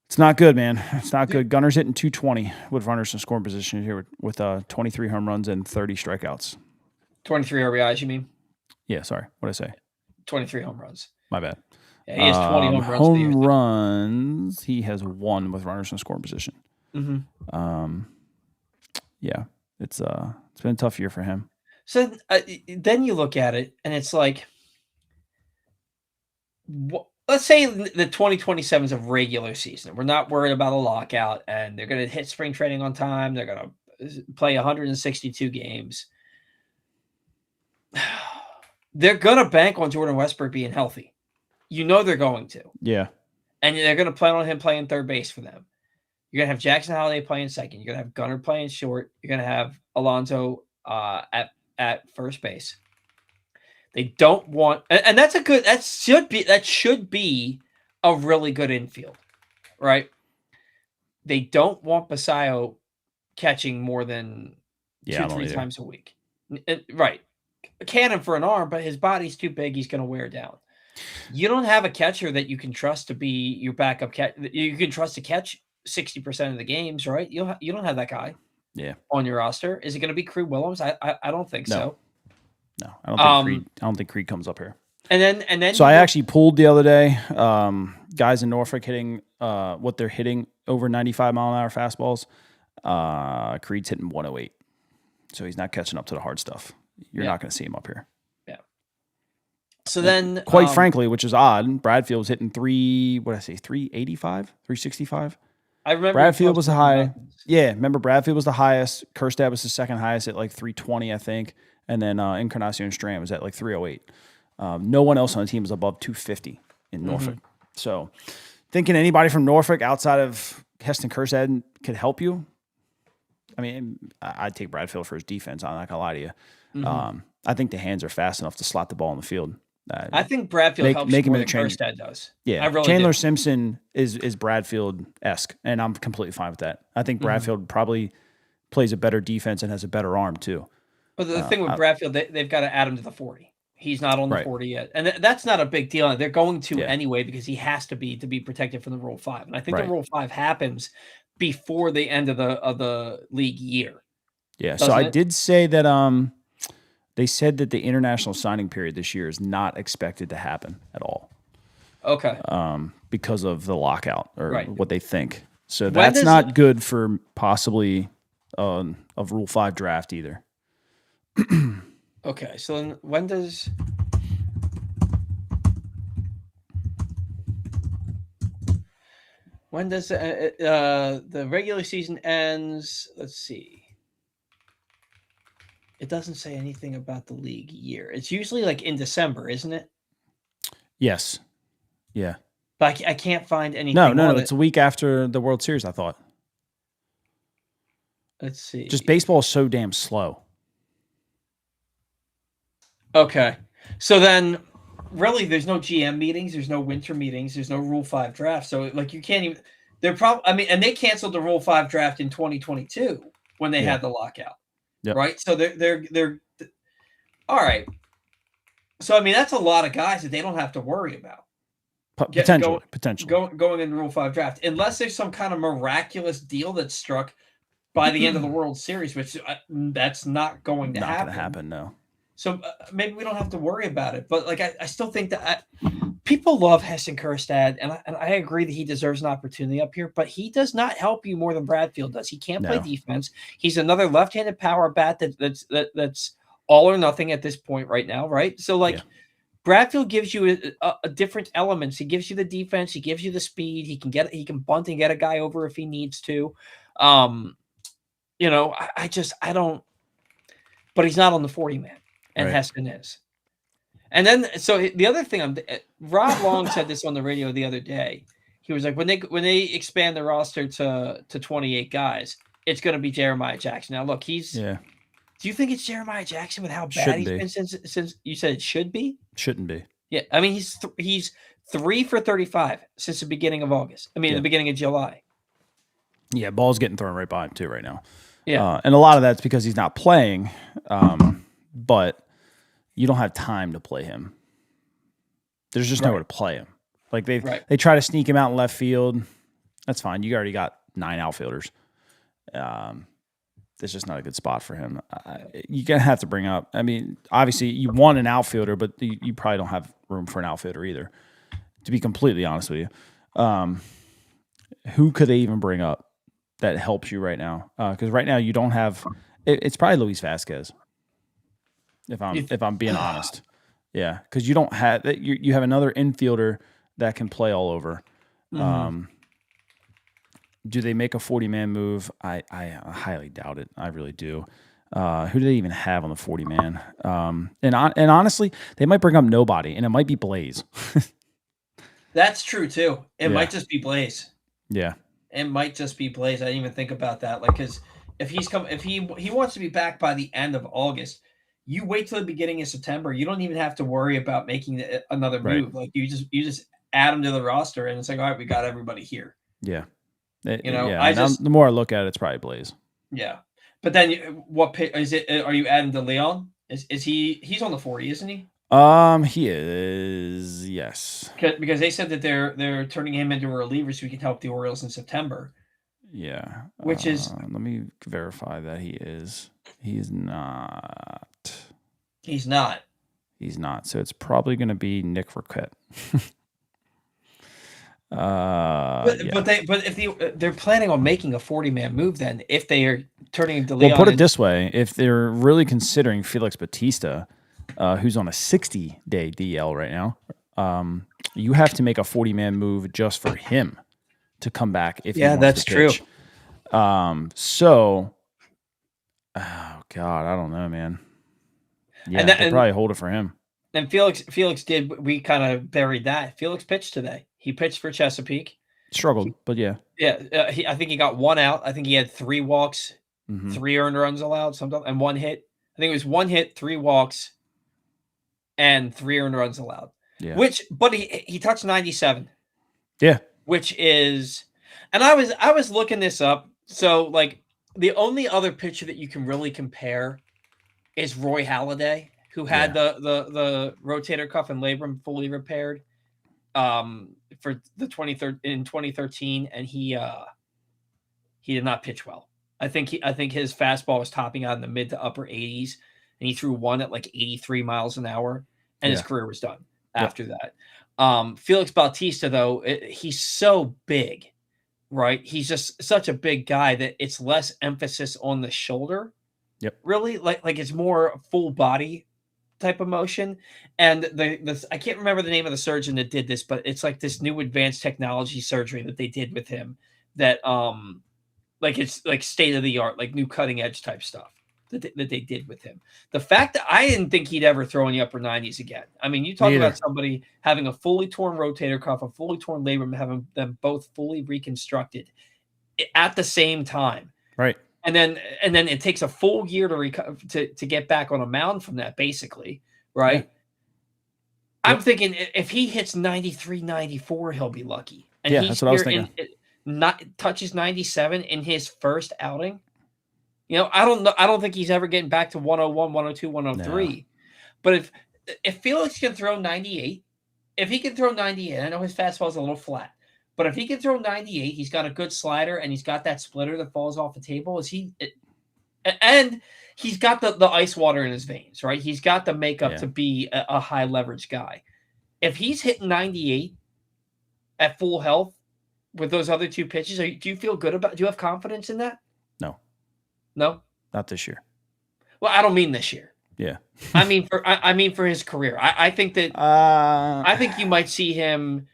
Speaker 2: it's not good, man. It's not good. Gunner's hitting 220 with runners in scoring position here with 23 home runs and 30 strikeouts.
Speaker 1: 23 RBIs, you mean?
Speaker 2: Yeah, sorry. What did I say?
Speaker 1: 23 home runs.
Speaker 2: My bad.
Speaker 1: Yeah, he has 20 home runs.
Speaker 2: Home runs, he has 1 with runners in scoring position.
Speaker 1: Mm-hmm.
Speaker 2: Yeah, it's been a tough year for him.
Speaker 1: So then you look at it, and it's like, let's say the 2027 is a regular season. We're not worried about a lockout, and they're going to hit spring training on time. They're going to play 162 games. They're going to bank on Jordan Westbrook being healthy. You know they're going to.
Speaker 2: Yeah.
Speaker 1: And they're going to plan on him playing third base for them. You're going to have Jackson Holiday playing second. You're going to have Gunnar playing short. You're going to have Alonso at first base. They don't want, and that should be a really good infield, right? They don't want Basayo catching more than 2-3 times a week. Right. Cannon for an arm, but his body's too big. He's going to wear down. You don't have a catcher that you can trust to be your backup catch. You can trust to catch 60% of the games, right? You don't have that guy.
Speaker 2: Yeah.
Speaker 1: On your roster. Is it going to be Creed Willems? I don't think so.
Speaker 2: No, I don't think Creed comes up here.
Speaker 1: And then
Speaker 2: so I actually pulled the other day. Guys in Norfolk hitting what they're hitting over 95-mile-an-hour fastballs. Creed's hitting 108, so he's not catching up to the hard stuff. You're not going to see him up here.
Speaker 1: Yeah. So then,
Speaker 2: quite frankly, which is odd, Bradfield was hitting 385, 365.
Speaker 1: I remember
Speaker 2: Bradfield was the high. Yeah, remember Bradfield was the highest. Kerstad was the second highest at like 320, I think. And then Encarnacion Strand was at like 308. No one else on the team was above 250 in Norfolk. So thinking anybody from Norfolk outside of Heston Kjerstad could help you. I mean, I'd take Bradfield for his defense. I'm not gonna lie to you.
Speaker 1: Mm-hmm.
Speaker 2: I think the hands are fast enough to slot the ball in the field.
Speaker 1: I think Bradfield helps
Speaker 2: make him
Speaker 1: more
Speaker 2: in
Speaker 1: than
Speaker 2: the train.
Speaker 1: Kjerstad does.
Speaker 2: Yeah,
Speaker 1: I really
Speaker 2: Chandler
Speaker 1: do.
Speaker 2: Simpson is Bradfield-esque, and I'm completely fine with that. I think Bradfield probably plays a better defense and has a better arm too.
Speaker 1: But the thing with Bradfield, they've got to add him to the 40. He's not on the 40 yet. And that's not a big deal. They're going to anyway because he has to be protected from the Rule 5. And I think the Rule 5 happens before the end of the league year.
Speaker 2: Yeah, so I did say that they said that the international signing period this year is not expected to happen at all.
Speaker 1: Okay.
Speaker 2: Because of the lockout or what they think. So
Speaker 1: When
Speaker 2: that's
Speaker 1: does
Speaker 2: not good for possibly a Rule 5 draft either.
Speaker 1: Okay, so then when does the regular season ends? Let's see. It doesn't say anything about the league year. It's usually like in December, isn't it?
Speaker 2: Yes. Yeah.
Speaker 1: But I can't find anything.
Speaker 2: No. It's a week after the World Series, I thought.
Speaker 1: Let's see.
Speaker 2: Just baseball is so damn slow.
Speaker 1: Okay. So then really there's no GM meetings, there's no winter meetings, there's no Rule 5 draft. So like you can't even and they canceled the Rule 5 draft in 2022 when they had the lockout. Yep. Right? So they're all right. So I mean that's a lot of guys that they don't have to worry about.
Speaker 2: Potentially.
Speaker 1: Going in the Rule 5 draft. Unless there's some kind of miraculous deal that's struck by the end of the World Series, which that's not going to happen.
Speaker 2: Not going to happen, no.
Speaker 1: So maybe we don't have to worry about it. But like I still think that people love Heston Kjerstad, and I agree that he deserves an opportunity up here, but he does not help you more than Bradfield does. He can't play defense. He's another left-handed power bat that's all or nothing at this point right now, right? So like Bradfield gives you a different elements. He gives you the defense. He gives you the speed. He can bunt and get a guy over if he needs to. You know, I don't. But he's not on the 40 man, and Heston is. And then, so the other thing, Rob Long said this on the radio the other day. He was like, when they expand the roster to 28 guys, it's going to be Jeremiah Jackson. Now, look, he's. Yeah. Do you think it's Jeremiah Jackson with how bad he's been since you said it should be?
Speaker 2: Shouldn't be.
Speaker 1: Yeah, I mean he's 3 for 35 since the beginning of August. I mean the beginning of July.
Speaker 2: Yeah, ball's getting thrown right by him too right now.
Speaker 1: Yeah,
Speaker 2: and a lot of that's because he's not playing, but you don't have time to play him. There's just nowhere to play him. Like they try to sneak him out in left field. That's fine. You already got 9 outfielders. It's just not a good spot for him. You're going to have to bring up, I mean, obviously you want an outfielder, but you probably don't have room for an outfielder either, to be completely honest with you. Who could they even bring up that helps you right now? Because right now you don't have, it's probably Luis Vasquez, if I'm being honest. Yeah, because you don't have, you have another infielder that can play all over. Mm-hmm. Do they make a 40-man move? I highly doubt it. I really do. Who do they even have on the 40-man? And honestly, they might bring up nobody, and it might be Blaze.
Speaker 1: That's true too. It might just be Blaze.
Speaker 2: Yeah,
Speaker 1: it might just be Blaze. I didn't even think about that. Like, because if he wants to be back by the end of August, you wait till the beginning of September. You don't even have to worry about making another move. Like you just add him to the roster, and it's like, all right, we got everybody here.
Speaker 2: Yeah.
Speaker 1: The
Speaker 2: more I look at it, it's probably Blaze.
Speaker 1: Yeah, but then what pick is it? Are you adding to Leon? Is he's on the 40, isn't he?
Speaker 2: He is. Yes.
Speaker 1: Because they said that they're turning him into a reliever so he can help the Orioles in September.
Speaker 2: Yeah.
Speaker 1: Which is
Speaker 2: let me verify that he is. He's not.
Speaker 1: He's not.
Speaker 2: He's not. So it's probably going to be Nick Riquet.
Speaker 1: But if they're planning on making a 40-man move, then if they are turning into Leon,
Speaker 2: put it this way: if they're really considering Felix Bautista, who's on a 60-day DL right now, you have to make a 40-man move just for him to come back. If
Speaker 1: that's true.
Speaker 2: So, oh God, I don't know, man. Yeah, they'll probably hold it for him.
Speaker 1: And Felix did. We kind of buried that. Felix pitched today. He pitched for Chesapeake.
Speaker 2: Struggled, but yeah.
Speaker 1: Yeah, I think he got 1 out. I think he had 3 walks,
Speaker 2: Mhm.
Speaker 1: 3 earned runs allowed, something, and 1 hit. I think it was 1 hit, 3 walks, and 3 earned runs allowed.
Speaker 2: Yeah.
Speaker 1: But he touched 97,
Speaker 2: Yeah.
Speaker 1: which is, and I was looking this up. So like the only other pitcher that you can really compare is Roy Halladay, who had the rotator cuff and labrum fully repaired for the 2013, and he did not pitch well. I think his fastball was topping out in the mid to upper 80s, and he threw one at like 83 miles an hour, and his career was done after that. Felix Bautista, though, he's so big, right? He's just such a big guy that it's less emphasis on the shoulder.
Speaker 2: Yep.
Speaker 1: Really, like it's more full body type of motion. And the I can't remember the name of the surgeon that did this, but it's like this new advanced technology surgery that they did with him that like it's like state of the art, like new cutting edge type stuff that they did with him. The fact that I didn't think he'd ever throw in the upper 90s again. I mean, you talk about somebody having a fully torn rotator cuff, a fully torn labrum, having them both fully reconstructed at the same time.
Speaker 2: Right.
Speaker 1: And then it takes a full year to recover to get back on a mound from that, basically, right? Yeah. I'm thinking if he hits 93, 94, he'll be lucky. And
Speaker 2: that's what I was thinking.
Speaker 1: Not touches 97 in his first outing. You know, I don't think he's ever getting back to 101, 102, 103. No. But if Felix can throw 98, if he can throw 98, I know his fastball is a little flat, but if he can throw 98, he's got a good slider and he's got that splitter that falls off the table. And he's got the ice water in his veins, right? He's got the makeup to be a high leverage guy. If he's hitting 98 at full health with those other 2 pitches, do you feel good about? Do you have confidence in that? No,
Speaker 2: not this year.
Speaker 1: Well, I don't mean this year.
Speaker 2: Yeah,
Speaker 1: I mean for his career. I think that I think you might see him,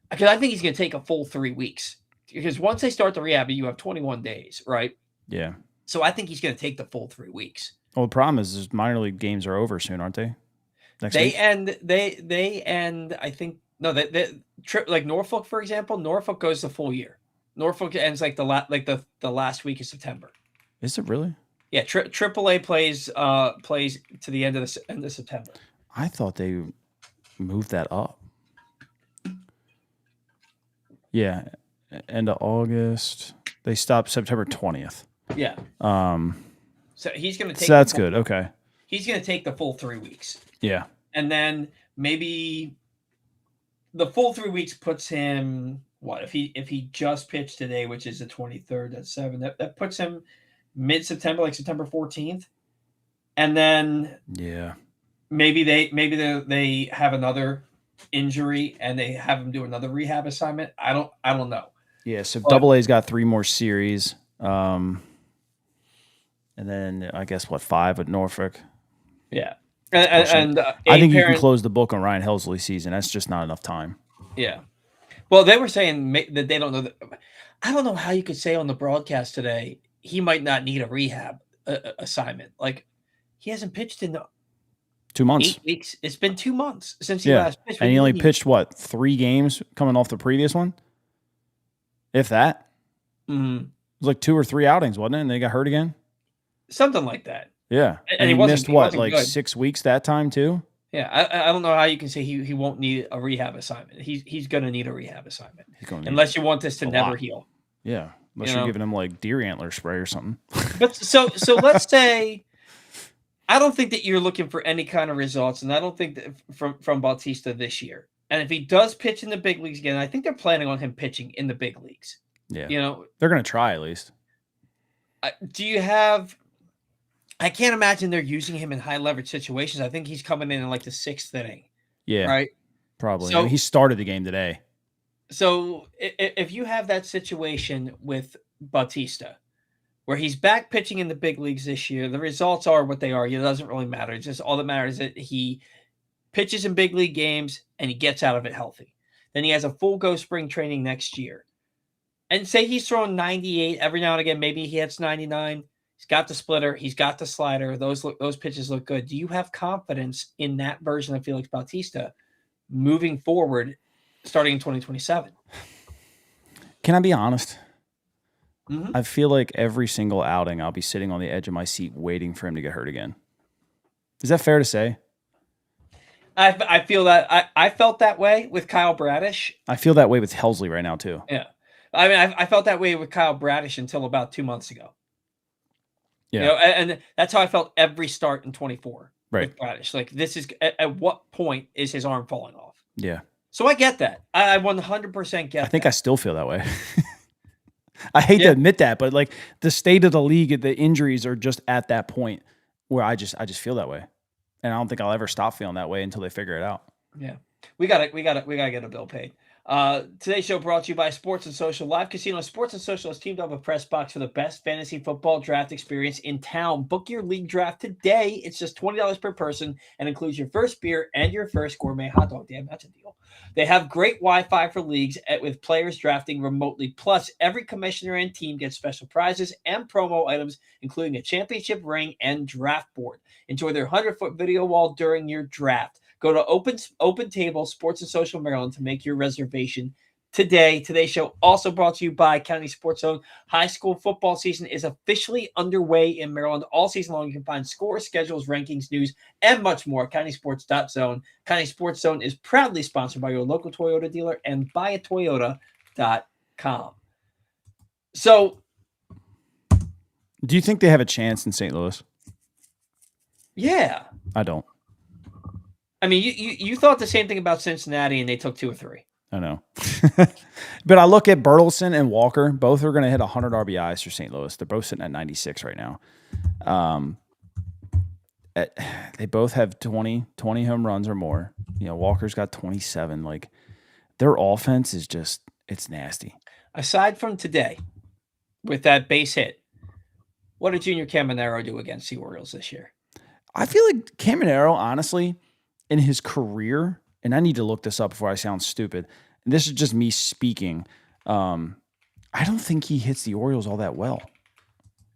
Speaker 1: because I think he's going to take a full 3 weeks, because once they start the rehab, you have 21 days, right?
Speaker 2: Yeah.
Speaker 1: So I think he's going to take the full 3 weeks.
Speaker 2: Well, the problem is minor league games are over soon, aren't they? Next week?
Speaker 1: They end. I think no. That like Norfolk, for example, Norfolk goes the full year. Norfolk ends like the last week of September.
Speaker 2: Is it really?
Speaker 1: Yeah, AAA plays to the end of September.
Speaker 2: I thought they moved that up. Yeah, end of August. They stopped September 20th.
Speaker 1: Yeah. So he's going to take.
Speaker 2: So that's good. Okay.
Speaker 1: He's going to take the full 3 weeks.
Speaker 2: Yeah.
Speaker 1: And then maybe the full 3 weeks puts him what if he just pitched today, which is the 23rd, that's 7. That puts him mid-September, like September 14th. And then maybe they have another injury and they have him do another rehab assignment. I don't know.
Speaker 2: Yeah, so AA-'s got 3 more series. And then I guess 5 at Norfolk.
Speaker 1: Yeah. And
Speaker 2: I think you can close the book on Ryan Helsley's season. That's just not enough time.
Speaker 1: Yeah. Well, they were saying that they don't know that. I don't know how you could say on the broadcast today he might not need a rehab assignment. Like, he hasn't pitched in
Speaker 2: 2 months.
Speaker 1: 8 weeks. It's been 2 months since he last pitched.
Speaker 2: And he only pitched 3 games coming off the previous one, if that.
Speaker 1: Mm-hmm.
Speaker 2: It was like 2 or 3 outings, wasn't it? And they got hurt again.
Speaker 1: Something like that.
Speaker 2: Yeah, and he missed like good. 6 weeks that time too.
Speaker 1: Yeah, I don't know how you can say he won't need a rehab assignment. He's going to need a rehab assignment unless you want this to never heal.
Speaker 2: Yeah, unless you're giving him like deer antler spray or something.
Speaker 1: But so let's say I don't think that you're looking for any kind of results, and I don't think that from Bautista this year. And if he does pitch in the big leagues again, I think they're planning on him pitching in the big leagues.
Speaker 2: Yeah, they're going to try at least.
Speaker 1: Do you have? I can't imagine they're using him in high leverage situations. I think he's coming in like the 6th inning.
Speaker 2: Yeah,
Speaker 1: right.
Speaker 2: Probably. So, he started the game today.
Speaker 1: So if you have that situation with Bautista, where he's back pitching in the big leagues this year, the results are what they are. It doesn't really matter. It's just all that matters is that he pitches in big league games and he gets out of it healthy. Then he has a full go spring training next year. And say he's throwing 98 every now and again. Maybe he hits 99. He's got the splitter. He's got the slider. Those pitches look good. Do you have confidence in that version of Felix Bautista moving forward, starting in 2027?
Speaker 2: Can I be honest?
Speaker 1: Mm-hmm.
Speaker 2: I feel like every single outing, I'll be sitting on the edge of my seat waiting for him to get hurt again. Is that fair to say?
Speaker 1: I feel that I felt that way with Kyle Bradish.
Speaker 2: I feel that way with Helsley right now too.
Speaker 1: Yeah, I mean, I felt that way with Kyle Bradish until about 2 months ago.
Speaker 2: Yeah,
Speaker 1: And that's how I felt every start in 24
Speaker 2: right.
Speaker 1: with Bradish. Like, this is at what point is his arm falling off?
Speaker 2: Yeah,
Speaker 1: So I get that. I 100% get
Speaker 2: I think
Speaker 1: that.
Speaker 2: I still feel that way. I hate to admit that, but like the state of the league, the injuries are just at that point where I just feel that way, and I don't think I'll ever stop feeling that way until they figure it out.
Speaker 1: Yeah. We gotta get a bill paid. Today's show brought to you by Sports and Social Live Casino. Sports and Social has teamed up with PressBox for the best fantasy football draft experience in town. Book your league draft today. It's just $20 per person and includes your first beer and your first gourmet hot dog. Damn, that's a deal. They have great Wi-Fi for leagues with players drafting remotely. Plus, every commissioner and team gets special prizes and promo items, including a championship ring and draft board. Enjoy their 100-foot video wall during your draft. Go to Open Table Sports and Social Maryland to make your reservation today. Today's show also brought to you by County Sports Zone. High school football season is officially underway in Maryland. All season long, you can find scores, schedules, rankings, news, and much more. CountySports.zone. County Sports Zone is proudly sponsored by your local Toyota dealer and buyatoyota.com. So,
Speaker 2: do you think they have a chance in St. Louis?
Speaker 1: Yeah.
Speaker 2: I don't.
Speaker 1: I mean, you thought the same thing about Cincinnati, and they took 2 or 3.
Speaker 2: I know. But I look at Bertelson and Walker. Both are going to hit 100 RBIs for St. Louis. They're both sitting at 96 right now. They both have 20 home runs or more. You know, Walker's got 27. Like, their offense is just, it's nasty.
Speaker 1: Aside from today, with that base hit, what did Junior Caminero do against the Orioles this year?
Speaker 2: I feel like Caminero, honestly, in his career, and I need to look this up before I sound stupid, and this is just me speaking, I don't think he hits the Orioles all that well.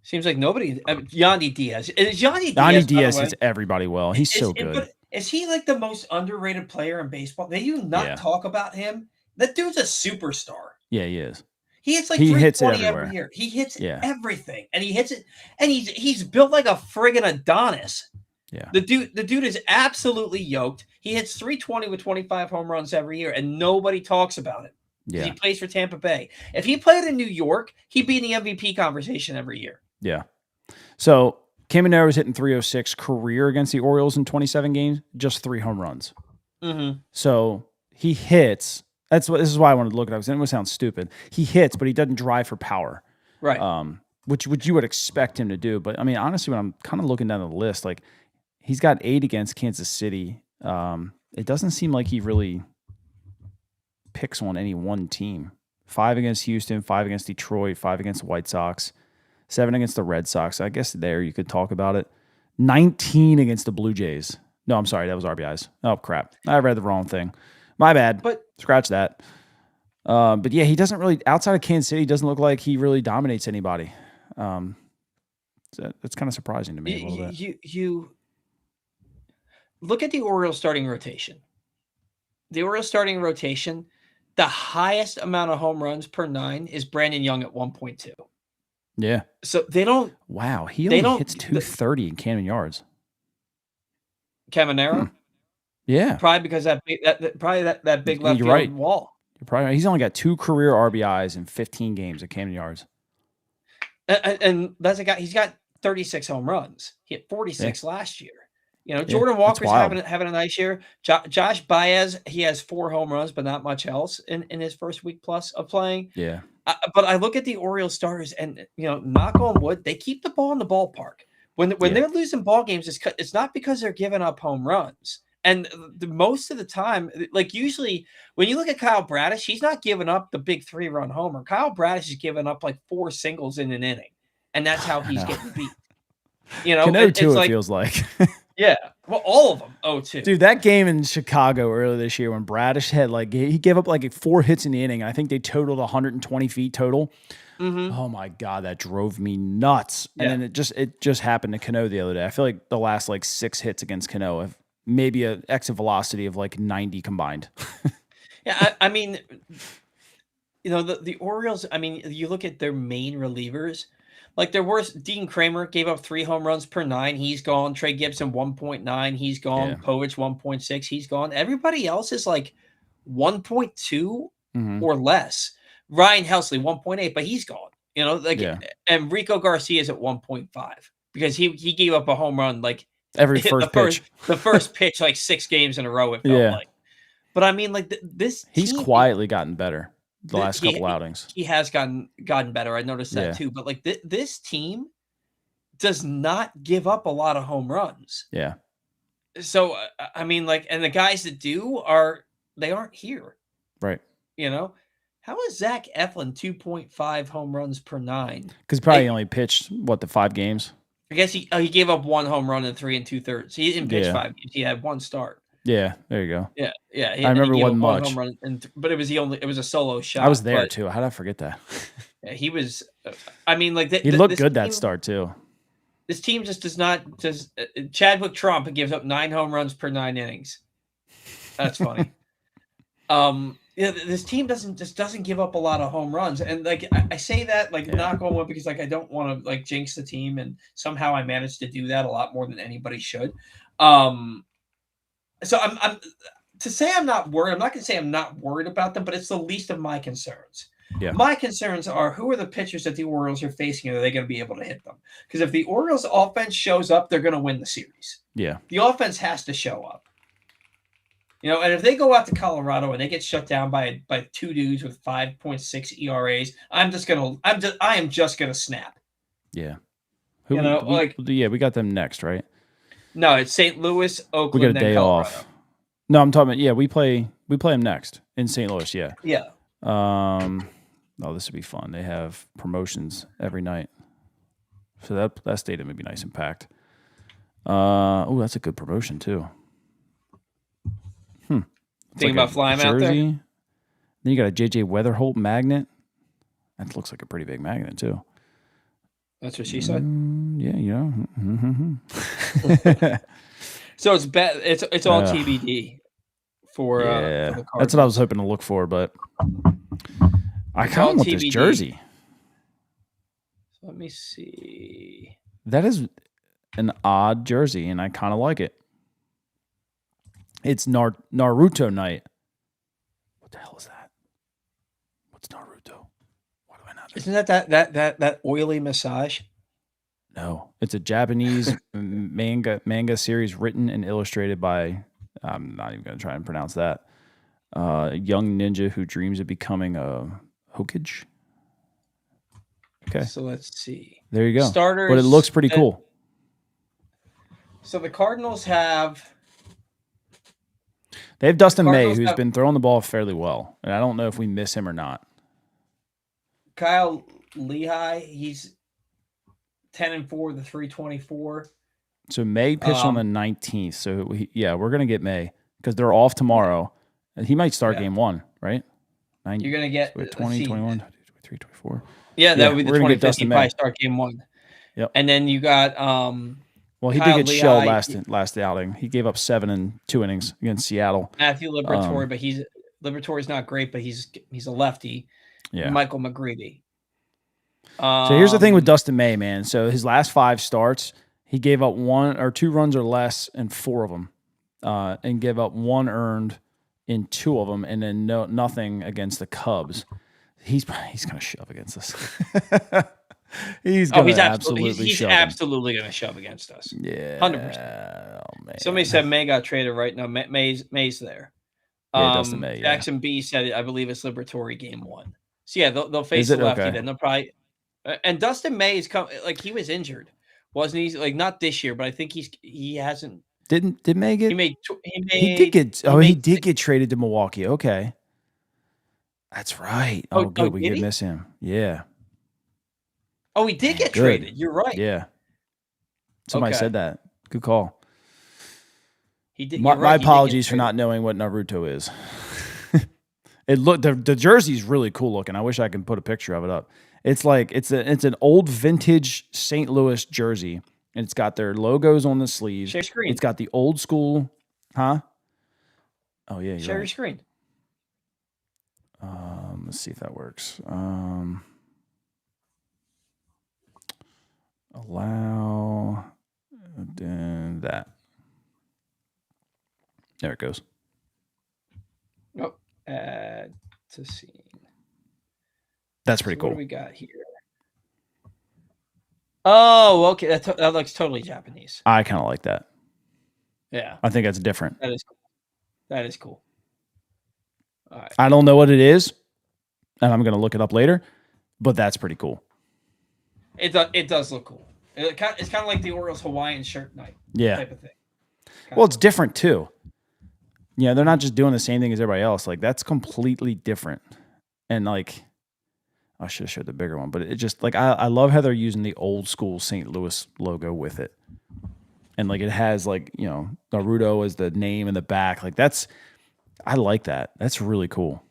Speaker 1: Seems like nobody. Yandy Diaz. Yandy
Speaker 2: Diaz hits everybody well. He's so good.
Speaker 1: But is he like the most underrated player in baseball? They do not talk about him. That dude's a superstar.
Speaker 2: Yeah, he is.
Speaker 1: He hits like
Speaker 2: he hits it
Speaker 1: every year. He hits everything, and he hits it. And he's built like a friggin' Adonis.
Speaker 2: Yeah.
Speaker 1: The dude is absolutely yoked. He hits 320 with 25 home runs every year, and nobody talks about it.
Speaker 2: Yeah.
Speaker 1: He plays for Tampa Bay. If he played in New York, he'd be in the MVP conversation every year.
Speaker 2: Yeah. So Caminero was hitting 306 career against the Orioles in 27 games, just 3 home runs.
Speaker 1: Mm-hmm.
Speaker 2: So he hits. This is why I wanted to look at it. It would sound stupid. He hits, but he doesn't drive for power.
Speaker 1: Right.
Speaker 2: Which you would expect him to do. But I mean, honestly, when I'm kind of looking down the list, like he's got 8 against Kansas City. It doesn't seem like he really picks on any one team. 5 against Houston, 5 against Detroit, 5 against the White Sox, 7 against the Red Sox. I guess there you could talk about it. 19 against the Blue Jays. No, I'm sorry. That was RBIs. Oh, crap. I read the wrong thing. My bad.
Speaker 1: But
Speaker 2: scratch that. But yeah, he doesn't really, outside of Kansas City, doesn't look like he really dominates anybody. That's kind of surprising to me a little bit.
Speaker 1: You look at the Orioles starting rotation. The Orioles starting rotation, the highest amount of home runs per 9 is Brandon Young at 1.2.
Speaker 2: Yeah.
Speaker 1: So they don't.
Speaker 2: Wow. He only hits 230 in Camden yards.
Speaker 1: Caminero?
Speaker 2: Yeah.
Speaker 1: Probably because that big left field wall.
Speaker 2: You're probably right. He's only got 2 career RBIs in 15 games at Camden yards.
Speaker 1: And that's a guy, he's got 36 home runs. He had 46 last year. You know, Jordan Walker's having a nice year. Josh Baez, he has 4 home runs, but not much else in his first week plus of playing.
Speaker 2: Yeah.
Speaker 1: But I look at the Orioles starters, and you know, knock on wood, they keep the ball in the ballpark. When they're losing ball games, it's not because they're giving up home runs. And most of the time, like usually when you look at Kyle Bradish, he's not giving up the big 3-run homer. Kyle Bradish is giving up like 4 singles in an inning, and that's how he's getting beat. You know,
Speaker 2: Cano too, it feels like.
Speaker 1: Yeah, well, all of them. 0-2.
Speaker 2: Dude, that game in Chicago earlier this year when Bradish had he gave up like 4 hits in the inning. I think they totaled 120 feet total.
Speaker 1: Mm-hmm.
Speaker 2: Oh my God, that drove me nuts. And then it just happened to Cano the other day. I feel like the last 6 hits against Cano have maybe an exit velocity of 90 combined.
Speaker 1: Yeah, I mean, the Orioles, I mean, you look at their main relievers, like their worst, Dean Kramer gave up 3 home runs per 9. He's gone. Trey Gibson, 1.9. He's gone.
Speaker 2: Yeah.
Speaker 1: Povich, 1.6. He's gone. Everybody else is like 1.2
Speaker 2: Mm-hmm.
Speaker 1: or less. Ryan Helsley, 1.8, but he's gone.
Speaker 2: Yeah.
Speaker 1: And Rico Garcia is at 1.5 because he gave up a home run like
Speaker 2: Every first pitch.
Speaker 1: The first pitch, like 6 games in a row, it felt
Speaker 2: Yeah.
Speaker 1: like. But I mean, like this
Speaker 2: He's
Speaker 1: team,
Speaker 2: quietly gotten better the last couple outings.
Speaker 1: He has gotten better. I noticed that too. But like this team does not give up a lot of home runs.
Speaker 2: Yeah.
Speaker 1: So I mean, like, and the guys that do they aren't here.
Speaker 2: Right.
Speaker 1: How is Zach Eflin 2.5 home runs per 9?
Speaker 2: Because he probably only pitched the 5 games.
Speaker 1: I guess he gave up 1 home run in 3 2/3. He didn't pitch 5 games. He had 1 start.
Speaker 2: Yeah, there you go.
Speaker 1: Yeah.
Speaker 2: I remember it wasn't much.
Speaker 1: Home run but it was a solo shot.
Speaker 2: I was there too. How did I forget that?
Speaker 1: Yeah, he was. I mean, like
Speaker 2: he looked good that start too.
Speaker 1: This team just does not. Chadwick Trump gives up 9 home runs per 9 innings. That's funny. This team doesn't give up a lot of home runs, and like I say that knock on wood because like I don't want to like jinx the team, and somehow I managed to do that a lot more than anybody should. So I'm to say I'm not worried. I'm not going to say I'm not worried about them, but it's the least of my concerns.
Speaker 2: Yeah.
Speaker 1: My concerns are who are the pitchers that the Orioles are facing, and are they going to be able to hit them? Because if the Orioles offense shows up, they're going to win the series.
Speaker 2: Yeah.
Speaker 1: The offense has to show up. And if they go out to Colorado and they get shut down by 2 dudes with 5.6 ERAs, I am just gonna snap.
Speaker 2: Yeah.
Speaker 1: We
Speaker 2: got them next, right?
Speaker 1: No, it's St. Louis, Oakland,
Speaker 2: we got a day
Speaker 1: Colorado.
Speaker 2: off. No, I'm talking about we play them next in St. Louis. Yeah.
Speaker 1: Yeah.
Speaker 2: This would be fun. They have promotions every night, so that stadium would be nice and packed. That's a good promotion too.
Speaker 1: Thinking about flying out there.
Speaker 2: Then you got a JJ Weatherholt magnet. That looks like a pretty big magnet too.
Speaker 1: That's what she said.
Speaker 2: Yeah.
Speaker 1: So it's all TBD for the Cardinals.
Speaker 2: That's what I was hoping to look for, but I kind of want this jersey.
Speaker 1: So let me see.
Speaker 2: That is an odd jersey, and I kind of like it. It's Naruto night. What the hell is that? What's Naruto? Why do I not know?
Speaker 1: Isn't that oily massage?
Speaker 2: No, it's a Japanese manga series written and illustrated by, I'm not even going to try and pronounce that, a young ninja who dreams of becoming a Hokage. Okay.
Speaker 1: So let's see.
Speaker 2: There you go.
Speaker 1: Starters,
Speaker 2: but it looks pretty cool.
Speaker 1: So the Cardinals have...
Speaker 2: They have Dustin May, who's been throwing the ball fairly well. And I don't know if we miss him or not.
Speaker 1: Kyle Lehigh, he's 10-4, the 324.
Speaker 2: So May pitched on the 19th. So, we're going to get May because they're off tomorrow. And he might start game 1, right?
Speaker 1: You're going to get
Speaker 2: 20, 21, 23, 24.
Speaker 1: Yeah, that would be the 25th. He probably start game 1.
Speaker 2: Yep.
Speaker 1: And then you got...
Speaker 2: Well, he did get shelled last outing. He gave up 7 in 2 innings against Seattle.
Speaker 1: Matthew Liberatore, but Liberatore's not great, but he's a lefty.
Speaker 2: Yeah.
Speaker 1: Michael McGreevy.
Speaker 2: So here's the thing with Dustin May, man. So his last 5 starts, he gave up 1 or 2 runs or less in 4 of them, and gave up 1 earned in 2 of them, and then nothing against the Cubs. He's going to shove against us. He's absolutely
Speaker 1: going to shove against us.
Speaker 2: Yeah,
Speaker 1: 100%.
Speaker 2: Oh, man.
Speaker 1: Somebody said May got traded right now. May's there.
Speaker 2: Dustin May.
Speaker 1: Jackson B said I believe it's Liberatory game 1. So yeah, they'll face the lefty. Then they'll probably. And Dustin May is he was injured, wasn't he? Like not this year, but I think he hasn't.
Speaker 2: Did May get?
Speaker 1: He
Speaker 2: did get traded to Milwaukee. Okay, that's right. Oh, good. We did miss him. Yeah.
Speaker 1: Oh, he did get traded. You're right.
Speaker 2: Yeah. Somebody said that. Good call.
Speaker 1: He did.
Speaker 2: My apologies for not knowing what Naruto is. The jersey's really cool looking. I wish I could put a picture of it up. It's like it's an old vintage St. Louis jersey, and it's got their logos on the sleeves.
Speaker 1: Share screen.
Speaker 2: It's got the old school, huh? Oh yeah.
Speaker 1: Share your screen.
Speaker 2: Let's see if that works. Allow then that. There it goes.
Speaker 1: Oh, add to scene.
Speaker 2: That's pretty cool.
Speaker 1: What do we got here? Oh, okay. That looks totally Japanese.
Speaker 2: I kind of like that.
Speaker 1: Yeah.
Speaker 2: I think that's different.
Speaker 1: That is cool. That is cool. All right.
Speaker 2: I don't know what it is, and I'm going to look it up later, but that's pretty cool.
Speaker 1: It does look cool. It's kind of like the Orioles Hawaiian shirt night type of thing.
Speaker 2: Well, it's different too. Yeah, they're not just doing the same thing as everybody else. Like, that's completely different. And like, I should have showed the bigger one, but it just like I love how they're using the old school St. Louis logo with it. And like it has like, you know, Naruto as the name in the back. Like I like that. That's really cool.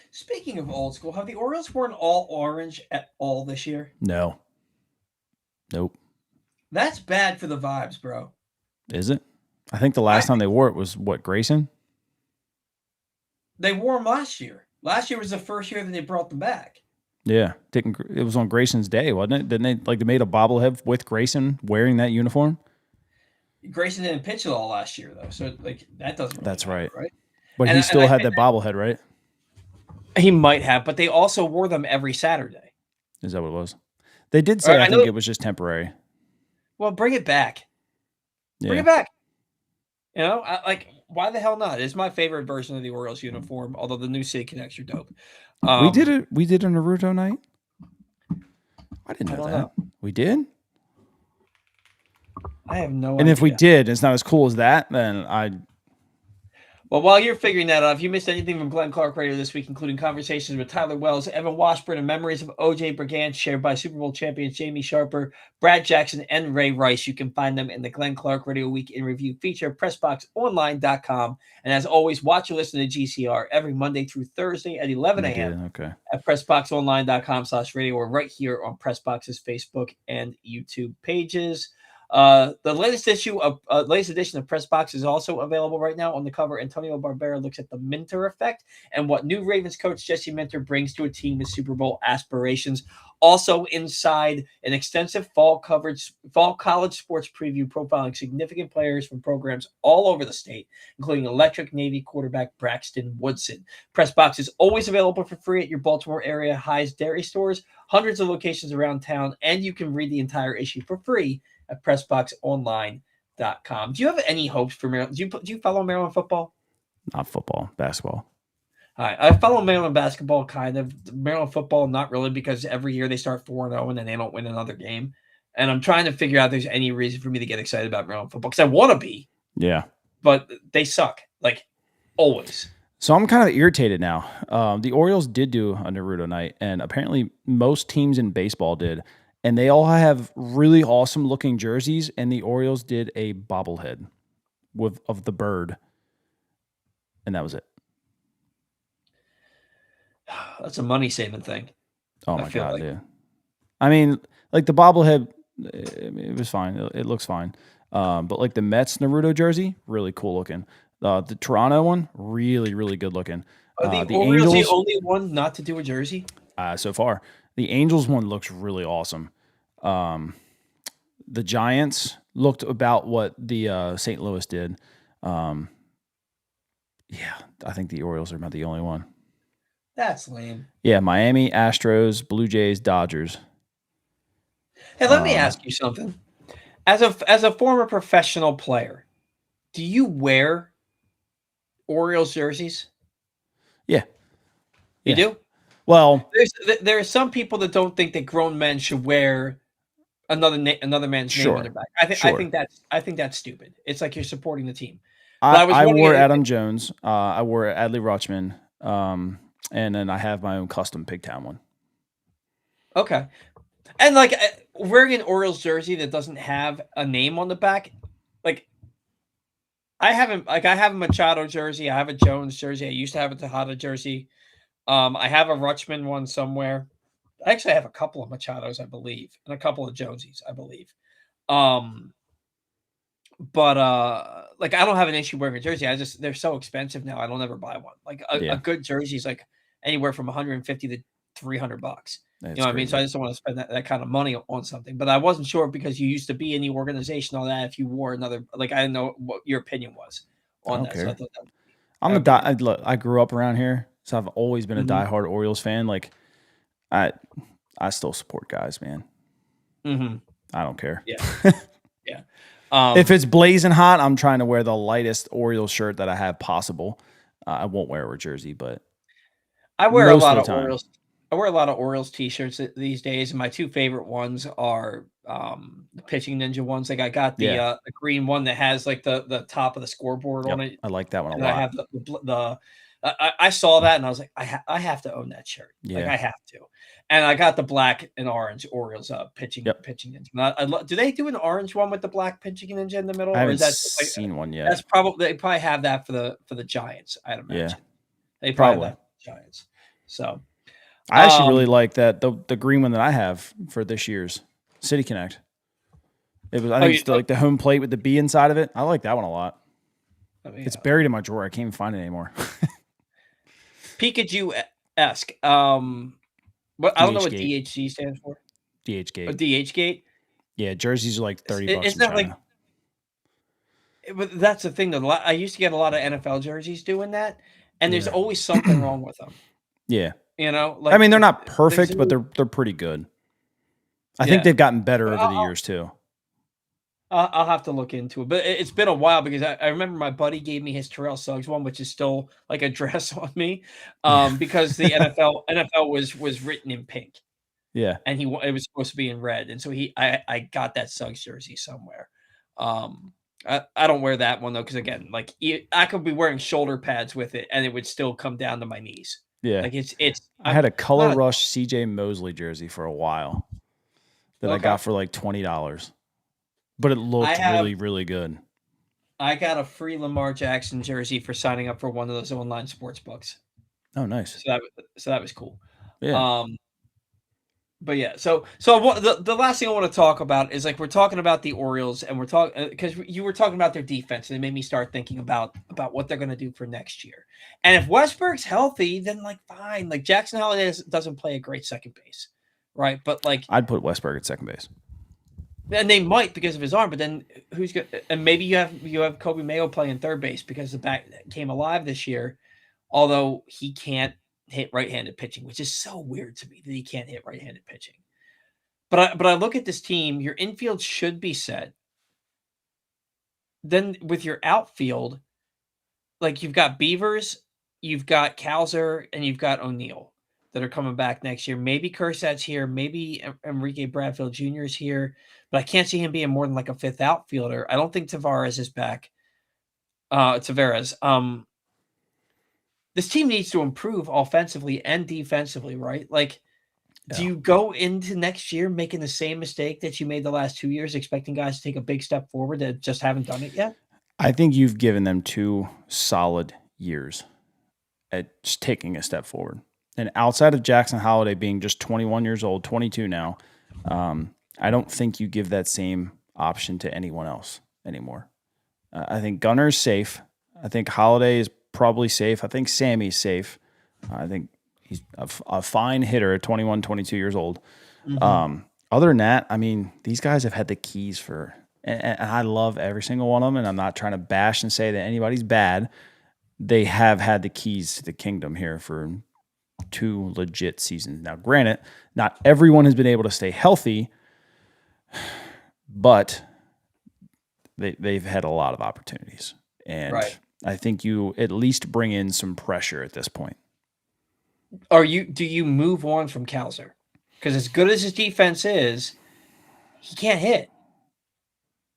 Speaker 1: Speaking of old school, have the Orioles worn all orange at all this year?
Speaker 2: No. Nope.
Speaker 1: That's bad for the vibes, bro.
Speaker 2: Is it? I think the last time they wore it was what, Grayson?
Speaker 1: They wore them last year. Last year was the first year that they brought them back.
Speaker 2: Yeah. It was on Grayson's day, wasn't it? Didn't they like they made a bobblehead with Grayson wearing that uniform?
Speaker 1: Grayson didn't pitch it all last year though, so like that doesn't. Really
Speaker 2: That's
Speaker 1: matter,
Speaker 2: right.
Speaker 1: Right.
Speaker 2: But he still had that bobblehead, right?
Speaker 1: He might have, but they also wore them every Saturday.
Speaker 2: Is that what it was? They did say I think it was just temporary.
Speaker 1: Well, bring it back.
Speaker 2: Yeah.
Speaker 1: Bring it back. You know, why the hell not? It's my favorite version of the Orioles uniform, although the new City Connects are dope.
Speaker 2: We did it. We did a Naruto night. I didn't know that. We did?
Speaker 1: I have no idea.
Speaker 2: And if we did, it's not as cool as that, then
Speaker 1: Well, while you're figuring that out, if you missed anything from Glenn Clark Radio this week, including conversations with Tyler Wells, Evan Washburn, and memories of O.J. Brigant shared by Super Bowl champions Jamie Sharper, Brad Jackson, and Ray Rice, you can find them in the Glenn Clark Radio Week in Review feature, PressBoxOnline.com. And as always, watch and listen to GCR every Monday through Thursday at 11 a.m. At PressBoxOnline.com/radio or right here on PressBox's Facebook and YouTube pages. The latest edition of PressBox is also available right now. On the cover, Antonio Barbera looks at the Minter effect and what new Ravens coach Jesse Minter brings to a team with Super Bowl aspirations. Also inside, an extensive fall college sports preview profiling significant players from programs all over the state, including Electric Navy quarterback Braxton Woodson. PressBox is always available for free at your Baltimore area High's dairy stores, hundreds of locations around town, and you can read the entire issue for free at PressBoxOnline.com. Do you have any hopes for Maryland? Do you follow Maryland football?
Speaker 2: Not football, basketball.
Speaker 1: I follow Maryland basketball, kind of. Maryland football, not really, because every year they start 4-0 and then they don't win another game. And I'm trying to figure out if there's any reason for me to get excited about Maryland football, because I want to be.
Speaker 2: Yeah.
Speaker 1: But they suck, like always.
Speaker 2: So I'm kind of irritated now. The Orioles did do a Naruto night, and apparently most teams in baseball did. And they all have really awesome looking jerseys, and the Orioles did a bobblehead of the bird. And that was it.
Speaker 1: That's a money saving thing.
Speaker 2: Oh my God, dude. I mean, like the bobblehead, it was fine. It looks fine. But like the Mets Naruto jersey, really cool looking. The Toronto one, really, really good looking.
Speaker 1: Are the Orioles the only one not to do a jersey?
Speaker 2: So far. The Angels one looks really awesome. The Giants looked about what the St. Louis did. Yeah, I think the Orioles are about the only one.
Speaker 1: That's lame.
Speaker 2: Yeah, Miami, Astros, Blue Jays, Dodgers.
Speaker 1: Hey, let me ask you something. As a former professional player, do you wear Orioles jerseys?
Speaker 2: Yeah.
Speaker 1: You do?
Speaker 2: Well,
Speaker 1: there are some people that don't think that grown men should wear another man's name on their back. I think that's stupid. It's like you're supporting the team.
Speaker 2: I wore Adam Jones. I wore Adley Rutschman. And then I have my own custom Pigtown one.
Speaker 1: Okay. And like wearing an Orioles jersey that doesn't have a name on the back, like I have a Machado jersey, I have a Jones jersey, I used to have a Tejada jersey. I have a Rutschman one somewhere. I actually have a couple of Machados, I believe, and a couple of Jonesies, I believe. But like I don't have an issue wearing a jersey. They're so expensive now. I don't ever buy one. Like a good jersey is like anywhere from 150 to $300.
Speaker 2: That's
Speaker 1: You know what I mean?
Speaker 2: crazy.
Speaker 1: So I just don't want to spend that kind of money on something. But I wasn't sure because you used to be in the organization on that. If you wore another, like, I didn't know what your opinion was
Speaker 2: I
Speaker 1: on
Speaker 2: don't
Speaker 1: that. So I
Speaker 2: care.
Speaker 1: thought that
Speaker 2: I'm a
Speaker 1: would be
Speaker 2: die. Look, I grew up around here, so I've always been a
Speaker 1: mm-hmm.
Speaker 2: diehard Orioles fan. Like, I still support guys, man.
Speaker 1: Mm-hmm.
Speaker 2: I don't care.
Speaker 1: Yeah. Yeah.
Speaker 2: If it's blazing hot, I'm trying to wear the lightest Orioles shirt that I have possible. I won't wear a jersey, but
Speaker 1: I wear a
Speaker 2: most of
Speaker 1: lot
Speaker 2: the
Speaker 1: of
Speaker 2: time,
Speaker 1: Orioles. I wear a lot of Orioles t-shirts these days, and my two favorite ones are the pitching ninja ones. Like I got
Speaker 2: yeah,
Speaker 1: the green one that has like the top of the scoreboard on
Speaker 2: yep,
Speaker 1: it,
Speaker 2: I like that one a
Speaker 1: and I
Speaker 2: lot.
Speaker 1: have I saw that and I was like, I have to own that shirt. Like
Speaker 2: Yeah,
Speaker 1: I have to. And I got the black and orange Orioles pitching
Speaker 2: yep.
Speaker 1: ninja. And do they do an orange one with the black pitching ninja in the middle,
Speaker 2: I
Speaker 1: or
Speaker 2: haven't
Speaker 1: is that just like
Speaker 2: seen one yet.
Speaker 1: that's probably they probably have that for the Giants? I'd
Speaker 2: Yeah,
Speaker 1: imagine they probably have
Speaker 2: probably.
Speaker 1: that for the Giants. So.
Speaker 2: I actually really like that the green one that I have for this year's City Connect. It was I think it's like the home plate with the B inside of it. I like that one a lot. It's buried in my drawer. I can't even find it anymore.
Speaker 1: Pikachu-esque. But I don't know what DHG stands for.
Speaker 2: DH Gate.
Speaker 1: DH Gate.
Speaker 2: Yeah, jerseys are like $30 in
Speaker 1: Isn't that
Speaker 2: China.
Speaker 1: But that's the thing though. I used to get a lot of NFL jerseys doing that, and there's always something wrong with them.
Speaker 2: Yeah.
Speaker 1: You know, like
Speaker 2: I mean, they're not perfect, but they're pretty good. I think they've gotten better over the years too.
Speaker 1: I'll have to look into it, but it's been a while because I remember my buddy gave me his Terrell Suggs one, which is still like a dress on me, because the NFL was written in pink.
Speaker 2: Yeah,
Speaker 1: and it was supposed to be in red, and so I got that Suggs jersey somewhere. I don't wear that one though because again, like I could be wearing shoulder pads with it, and it would still come down to my knees.
Speaker 2: Yeah,
Speaker 1: like it's.
Speaker 2: I had a Color Rush CJ Mosley jersey for a while that I got for like $20, but it looked really, really good.
Speaker 1: I got a free Lamar Jackson jersey for signing up for one of those online sports books.
Speaker 2: Oh, nice.
Speaker 1: So that was cool.
Speaker 2: Yeah.
Speaker 1: But yeah, so the last thing I want to talk about is like we're talking about the Orioles and we're talking because you were talking about their defense and it made me start thinking about what they're going to do for next year. And if Westberg's healthy, then like fine, like Jackson Holiday doesn't play a great second base, right? But like
Speaker 2: I'd put Westberg at second base.
Speaker 1: And they might because of his arm, but then who's going? And maybe you have Kobe Mayo playing third base because the bat came alive this year, although he can't hit right-handed pitching, which is so weird to me that he can't hit right-handed pitching. But I look at this team, your infield should be set. Then with your outfield, like you've got Beavers, you've got Kowser, and you've got O'Neill that are coming back next year. Maybe Kersad's here, maybe Enrique Bradfield Jr. is here, but I can't see him being more than like a fifth outfielder. I don't think Tavares is back. Tavares. This team needs to improve offensively and defensively, right? Like, do you go into next year making the same mistake that you made the last 2 years, expecting guys to take a big step forward that just haven't done it yet?
Speaker 2: I think you've given them 2 solid years at just taking a step forward. And outside of Jackson Holiday being just 21 years old, 22 now, I don't think you give that same option to anyone else anymore. I think Gunner's safe. I think Holiday is probably safe. I think Sammy's safe. I think he's a fine hitter at 21, 22 years old. Mm-hmm. Other than that, I mean, these guys have had the keys for, and I love every single one of them, and I'm not trying to bash and say that anybody's bad. They have had the keys to the kingdom here for 2 legit seasons. Now, granted, not everyone has been able to stay healthy, but they've had a lot of opportunities. And I think you at least bring in some pressure at this point.
Speaker 1: Do you move on from Kowser? Because as good as his defense is, he can't hit.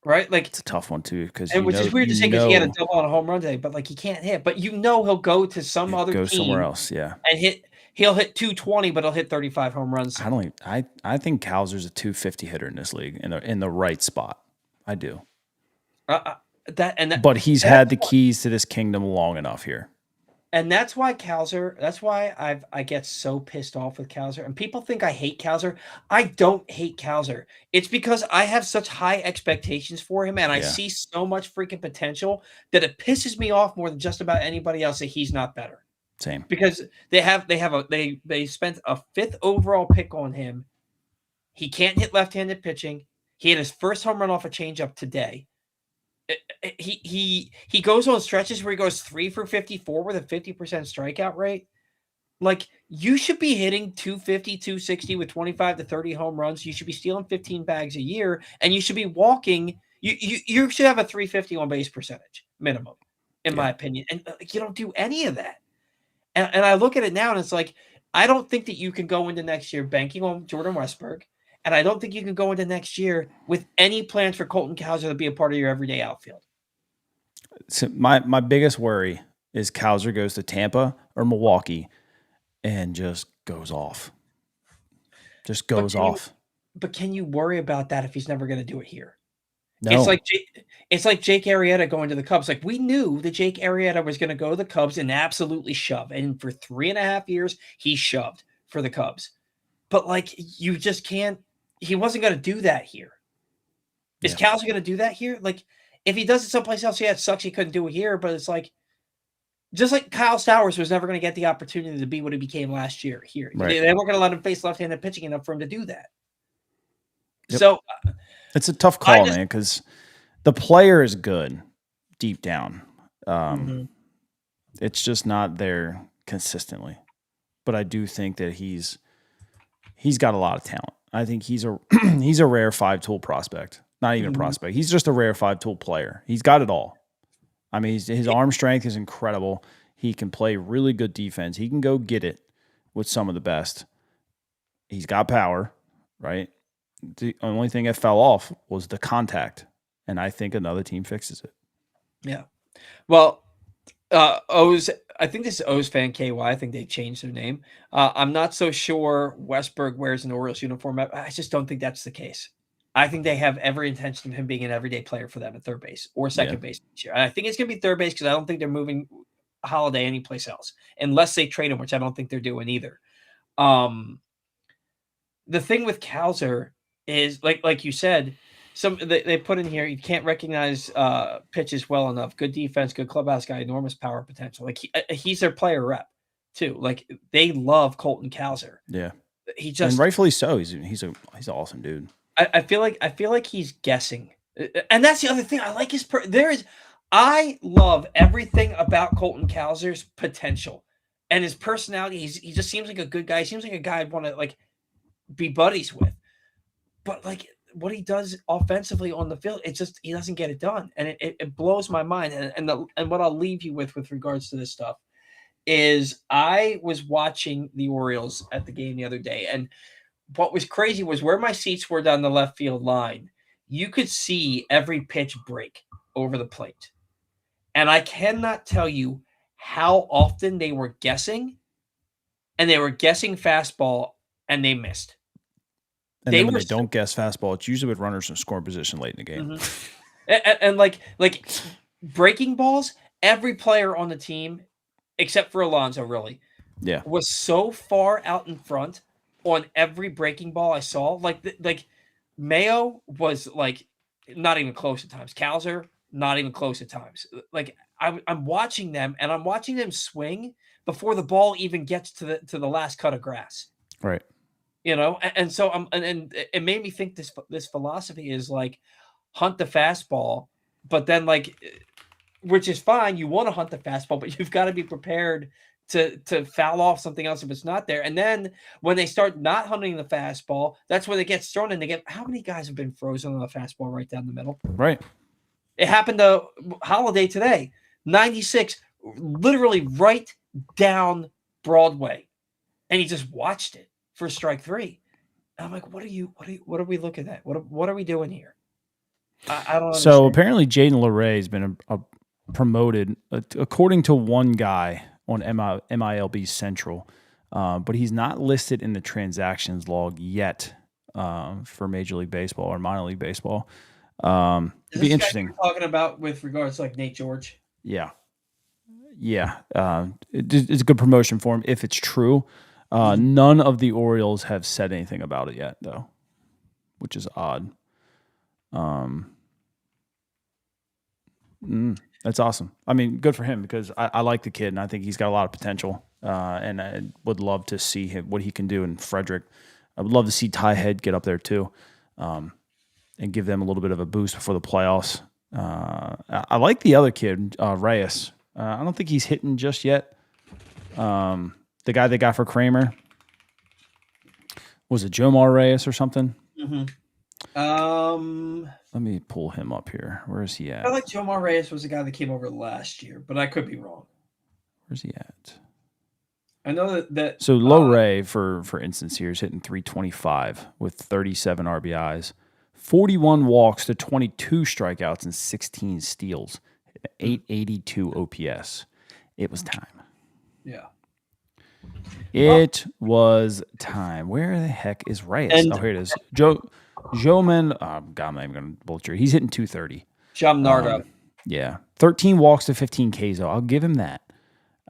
Speaker 1: Right? Like
Speaker 2: it's a tough one too, which
Speaker 1: is weird to say because he had a double on a home run today, but like he can't hit. But he'll go to some other team,
Speaker 2: somewhere else, yeah,
Speaker 1: and he'll hit 220, but he'll hit 35 home runs.
Speaker 2: I think Kowser's a 250 hitter in this league in the right spot. I do. But he's had the keys to this kingdom long enough here.
Speaker 1: And that's why I get so pissed off with Kowser. And people think I hate Kowser. I don't hate Kowser. It's because I have such high expectations for him and I see so much freaking potential that it pisses me off more than just about anybody else that he's not better.
Speaker 2: Same.
Speaker 1: because they spent a 5th overall pick on him. He can't hit left-handed pitching. He had his first home run off a changeup today. He goes on stretches where he goes 3 for 54 with a 50% strikeout rate. Like, you should be hitting 250, 260 with 25 to 30 home runs. You should be stealing 15 bags a year, and you should be walking. You should have a 350 on base percentage minimum, in my opinion. And you don't do any of that. And I look at it now, and it's like, I don't think that you can go into next year banking on Jordan Westberg, and I don't think you can go into next year with any plans for Colton Cowser to be a part of your everyday outfield.
Speaker 2: So my biggest worry is Cowser goes to Tampa or Milwaukee and just goes off. Just goes off.
Speaker 1: But can you worry about that if he's never going to do it here?
Speaker 2: No.
Speaker 1: It's like Jake Arrieta going to the Cubs. Like, we knew that Jake Arrieta was going to go to the Cubs and absolutely shove. And for 3.5 years, he shoved for the Cubs. But, like, you just can't. He wasn't going to do that here. Is Cowser going to do that here? Like, if he does it someplace else, yeah, it sucks he couldn't do it here. But it's like, just like Kyle Stowers was never going to get the opportunity to be what he became last year here. Right. They weren't going to let him face left-handed pitching enough for him to do that. Yep. So
Speaker 2: it's a tough call, man, because the player is good deep down. It's just not there consistently. But I do think that he's got a lot of talent. I think he's a he's a rare 5-tool prospect. Not even a prospect. He's just a rare 5-tool player. He's got it all. I mean, his arm strength is incredible. He can play really good defense. He can go get it with some of the best. He's got power, right? The only thing that fell off was the contact, and I think another team fixes it.
Speaker 1: Yeah. Well, O's. I think this is O's fan KY. I think they changed their name. I'm not so sure Westberg wears an Orioles uniform. I just don't think that's the case. I think they have every intention of him being an everyday player for them at third base or second base this year. And I think it's going to be third base because I don't think they're moving Holiday anyplace else unless they trade him, which I don't think they're doing either. The thing with Cowser is, like you said, they put in here, you can't recognize pitches well enough. Good defense, good clubhouse guy, enormous power potential. Like he's their player rep too. Like they love Colton Cowser.
Speaker 2: Yeah, and rightfully so. He's an awesome dude.
Speaker 1: I feel like he's guessing, and that's the other thing. I like his. I love everything about Colton Cowser's potential and his personality. He just seems like a good guy. He seems like a guy I'd want to like be buddies with. But like what he does offensively on the field, it just he doesn't get it done, and it blows my mind. And what I'll leave you with regards to this stuff is I was watching the Orioles at the game the other day, and what was crazy was where my seats were down the left field line, you could see every pitch break over the plate. And I cannot tell you how often they were guessing, and they were guessing fastball, and they missed.
Speaker 2: And then when they don't guess fastball, it's usually with runners in scoring position late in the game.
Speaker 1: And like breaking balls, every player on the team, except for Alonso, really, was so far out in front on every breaking ball I saw. Like Mayo was like not even close at times. Cowser, not even close at times. Like I'm watching them, and I'm watching them swing before the ball even gets to the last cut of grass.
Speaker 2: Right.
Speaker 1: You know, and so and it made me think this philosophy is like hunt the fastball, but then like, which is fine. You want to hunt the fastball, but you've got to be prepared to foul off something else if it's not there. And then when they start not hunting the fastball, that's when it gets thrown. And they get how many guys have been frozen on the fastball right down the middle?
Speaker 2: Right.
Speaker 1: It happened to Holiday today. 96, literally right down Broadway, and he just watched it for strike 3. And I'm like, what are we looking at? What are we doing here? I don't understand.
Speaker 2: So apparently Jaden LeRae has been promoted according to one guy on MILB Central, but he's not listed in the transactions log yet for Major League Baseball or minor league baseball. It'd be interesting.
Speaker 1: Guy you're talking about with regards to like Nate George.
Speaker 2: Yeah. It's a good promotion for him if it's true. None of the Orioles have said anything about it yet, though, which is odd. That's awesome. I mean, good for him because I like the kid, and I think he's got a lot of potential. and I would love to see what he can do in Frederick. I would love to see Ty Head get up there too, and give them a little bit of a boost before the playoffs. I like the other kid, Reyes. I don't think he's hitting just yet. The guy they got for Kramer, was it Jomar Reyes or something?
Speaker 1: Mm-hmm.
Speaker 2: Let me pull him up here. Where is he at?
Speaker 1: I like Jomar Reyes was the guy that came over last year, but I could be wrong.
Speaker 2: Where's he at?
Speaker 1: I know that
Speaker 2: so Low Ray, for instance, here is hitting 325 with 37 RBIs, 41 walks to 22 strikeouts and 16 steals, 882 OPS. It was time.
Speaker 1: Yeah.
Speaker 2: It was time. Where the heck is Reyes? Here it is. Joeman. God, I'm not even going to butcher. He's hitting 230.
Speaker 1: Jom Nardo.
Speaker 2: Yeah. 13 walks to 15 Ks, though. I'll give him that.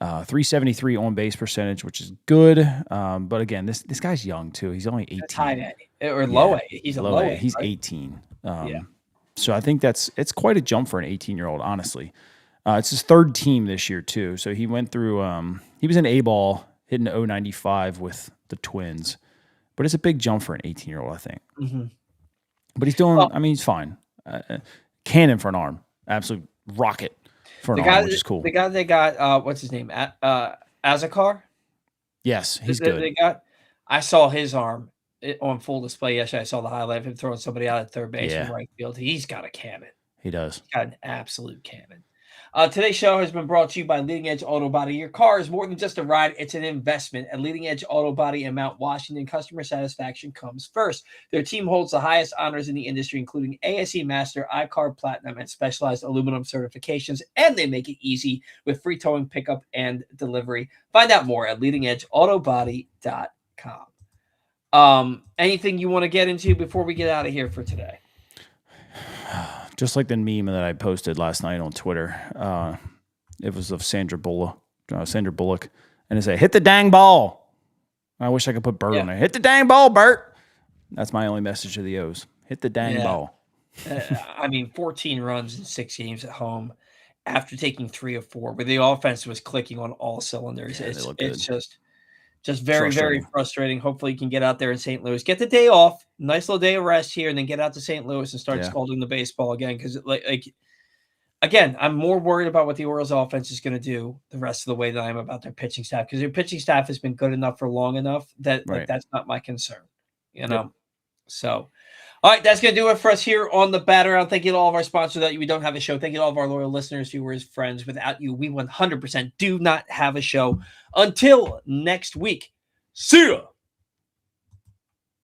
Speaker 2: 373 on base percentage, which is good. But again, this guy's young, too. He's only 18.
Speaker 1: That's high A. Or low A. He's a low A.
Speaker 2: He's
Speaker 1: right?
Speaker 2: 18. So I think it's quite a jump for an 18-year-old, honestly. It's his third team this year, too. So he went through he was an A-ball, hitting 095 with the Twins. But it's a big jump for an 18-year-old, I think. Mm-hmm. But he's doing, he's fine. Cannon for an arm. Absolute rocket for an arm, which is cool.
Speaker 1: The guy they got, what's his name? Azakar?
Speaker 2: Yes, he's good.
Speaker 1: I saw his arm on full display yesterday. I saw the highlight of him throwing somebody out at third base in right field. He's got a cannon.
Speaker 2: He does.
Speaker 1: He's got an absolute cannon. Today's show has been brought to you by Leading Edge Auto Body. Your car is more than just a ride, it's an investment. At Leading Edge Auto Body in Mount Washington, customer satisfaction comes first. Their team holds the highest honors in the industry, including ASE Master, iCar Platinum, and specialized aluminum certifications, and they make it easy with free towing, pickup, and delivery. Find out more at leadingedgeautobody.com. Anything you want to get into before we get out of here for today?
Speaker 2: Just like the meme that I posted last night on Twitter. It was of Sandra Bullock, and it said, "Hit the dang ball." I wish I could put Bert on there. Hit the dang ball, Bert. That's my only message to the O's. Hit the dang ball.
Speaker 1: 14 runs in 6 games at home after taking 3 of 4, where the offense was clicking on all cylinders. It's just very, very frustrating. Hopefully you can get out there in St. Louis, get the day off, nice little day of rest here, and then get out to St. Louis and start scalding the baseball again. Because again, I'm more worried about what the Orioles offense is going to do the rest of the way than I am about their pitching staff, because their pitching staff has been good enough for long enough that that's not my concern, So, all right, that's going to do it for us here on the Batter Round. Thank you to all of our sponsors. That we don't have a show. Thank you to all of our loyal listeners, viewers, friends. Without you, we 100% do not have a show. Until next week, see ya.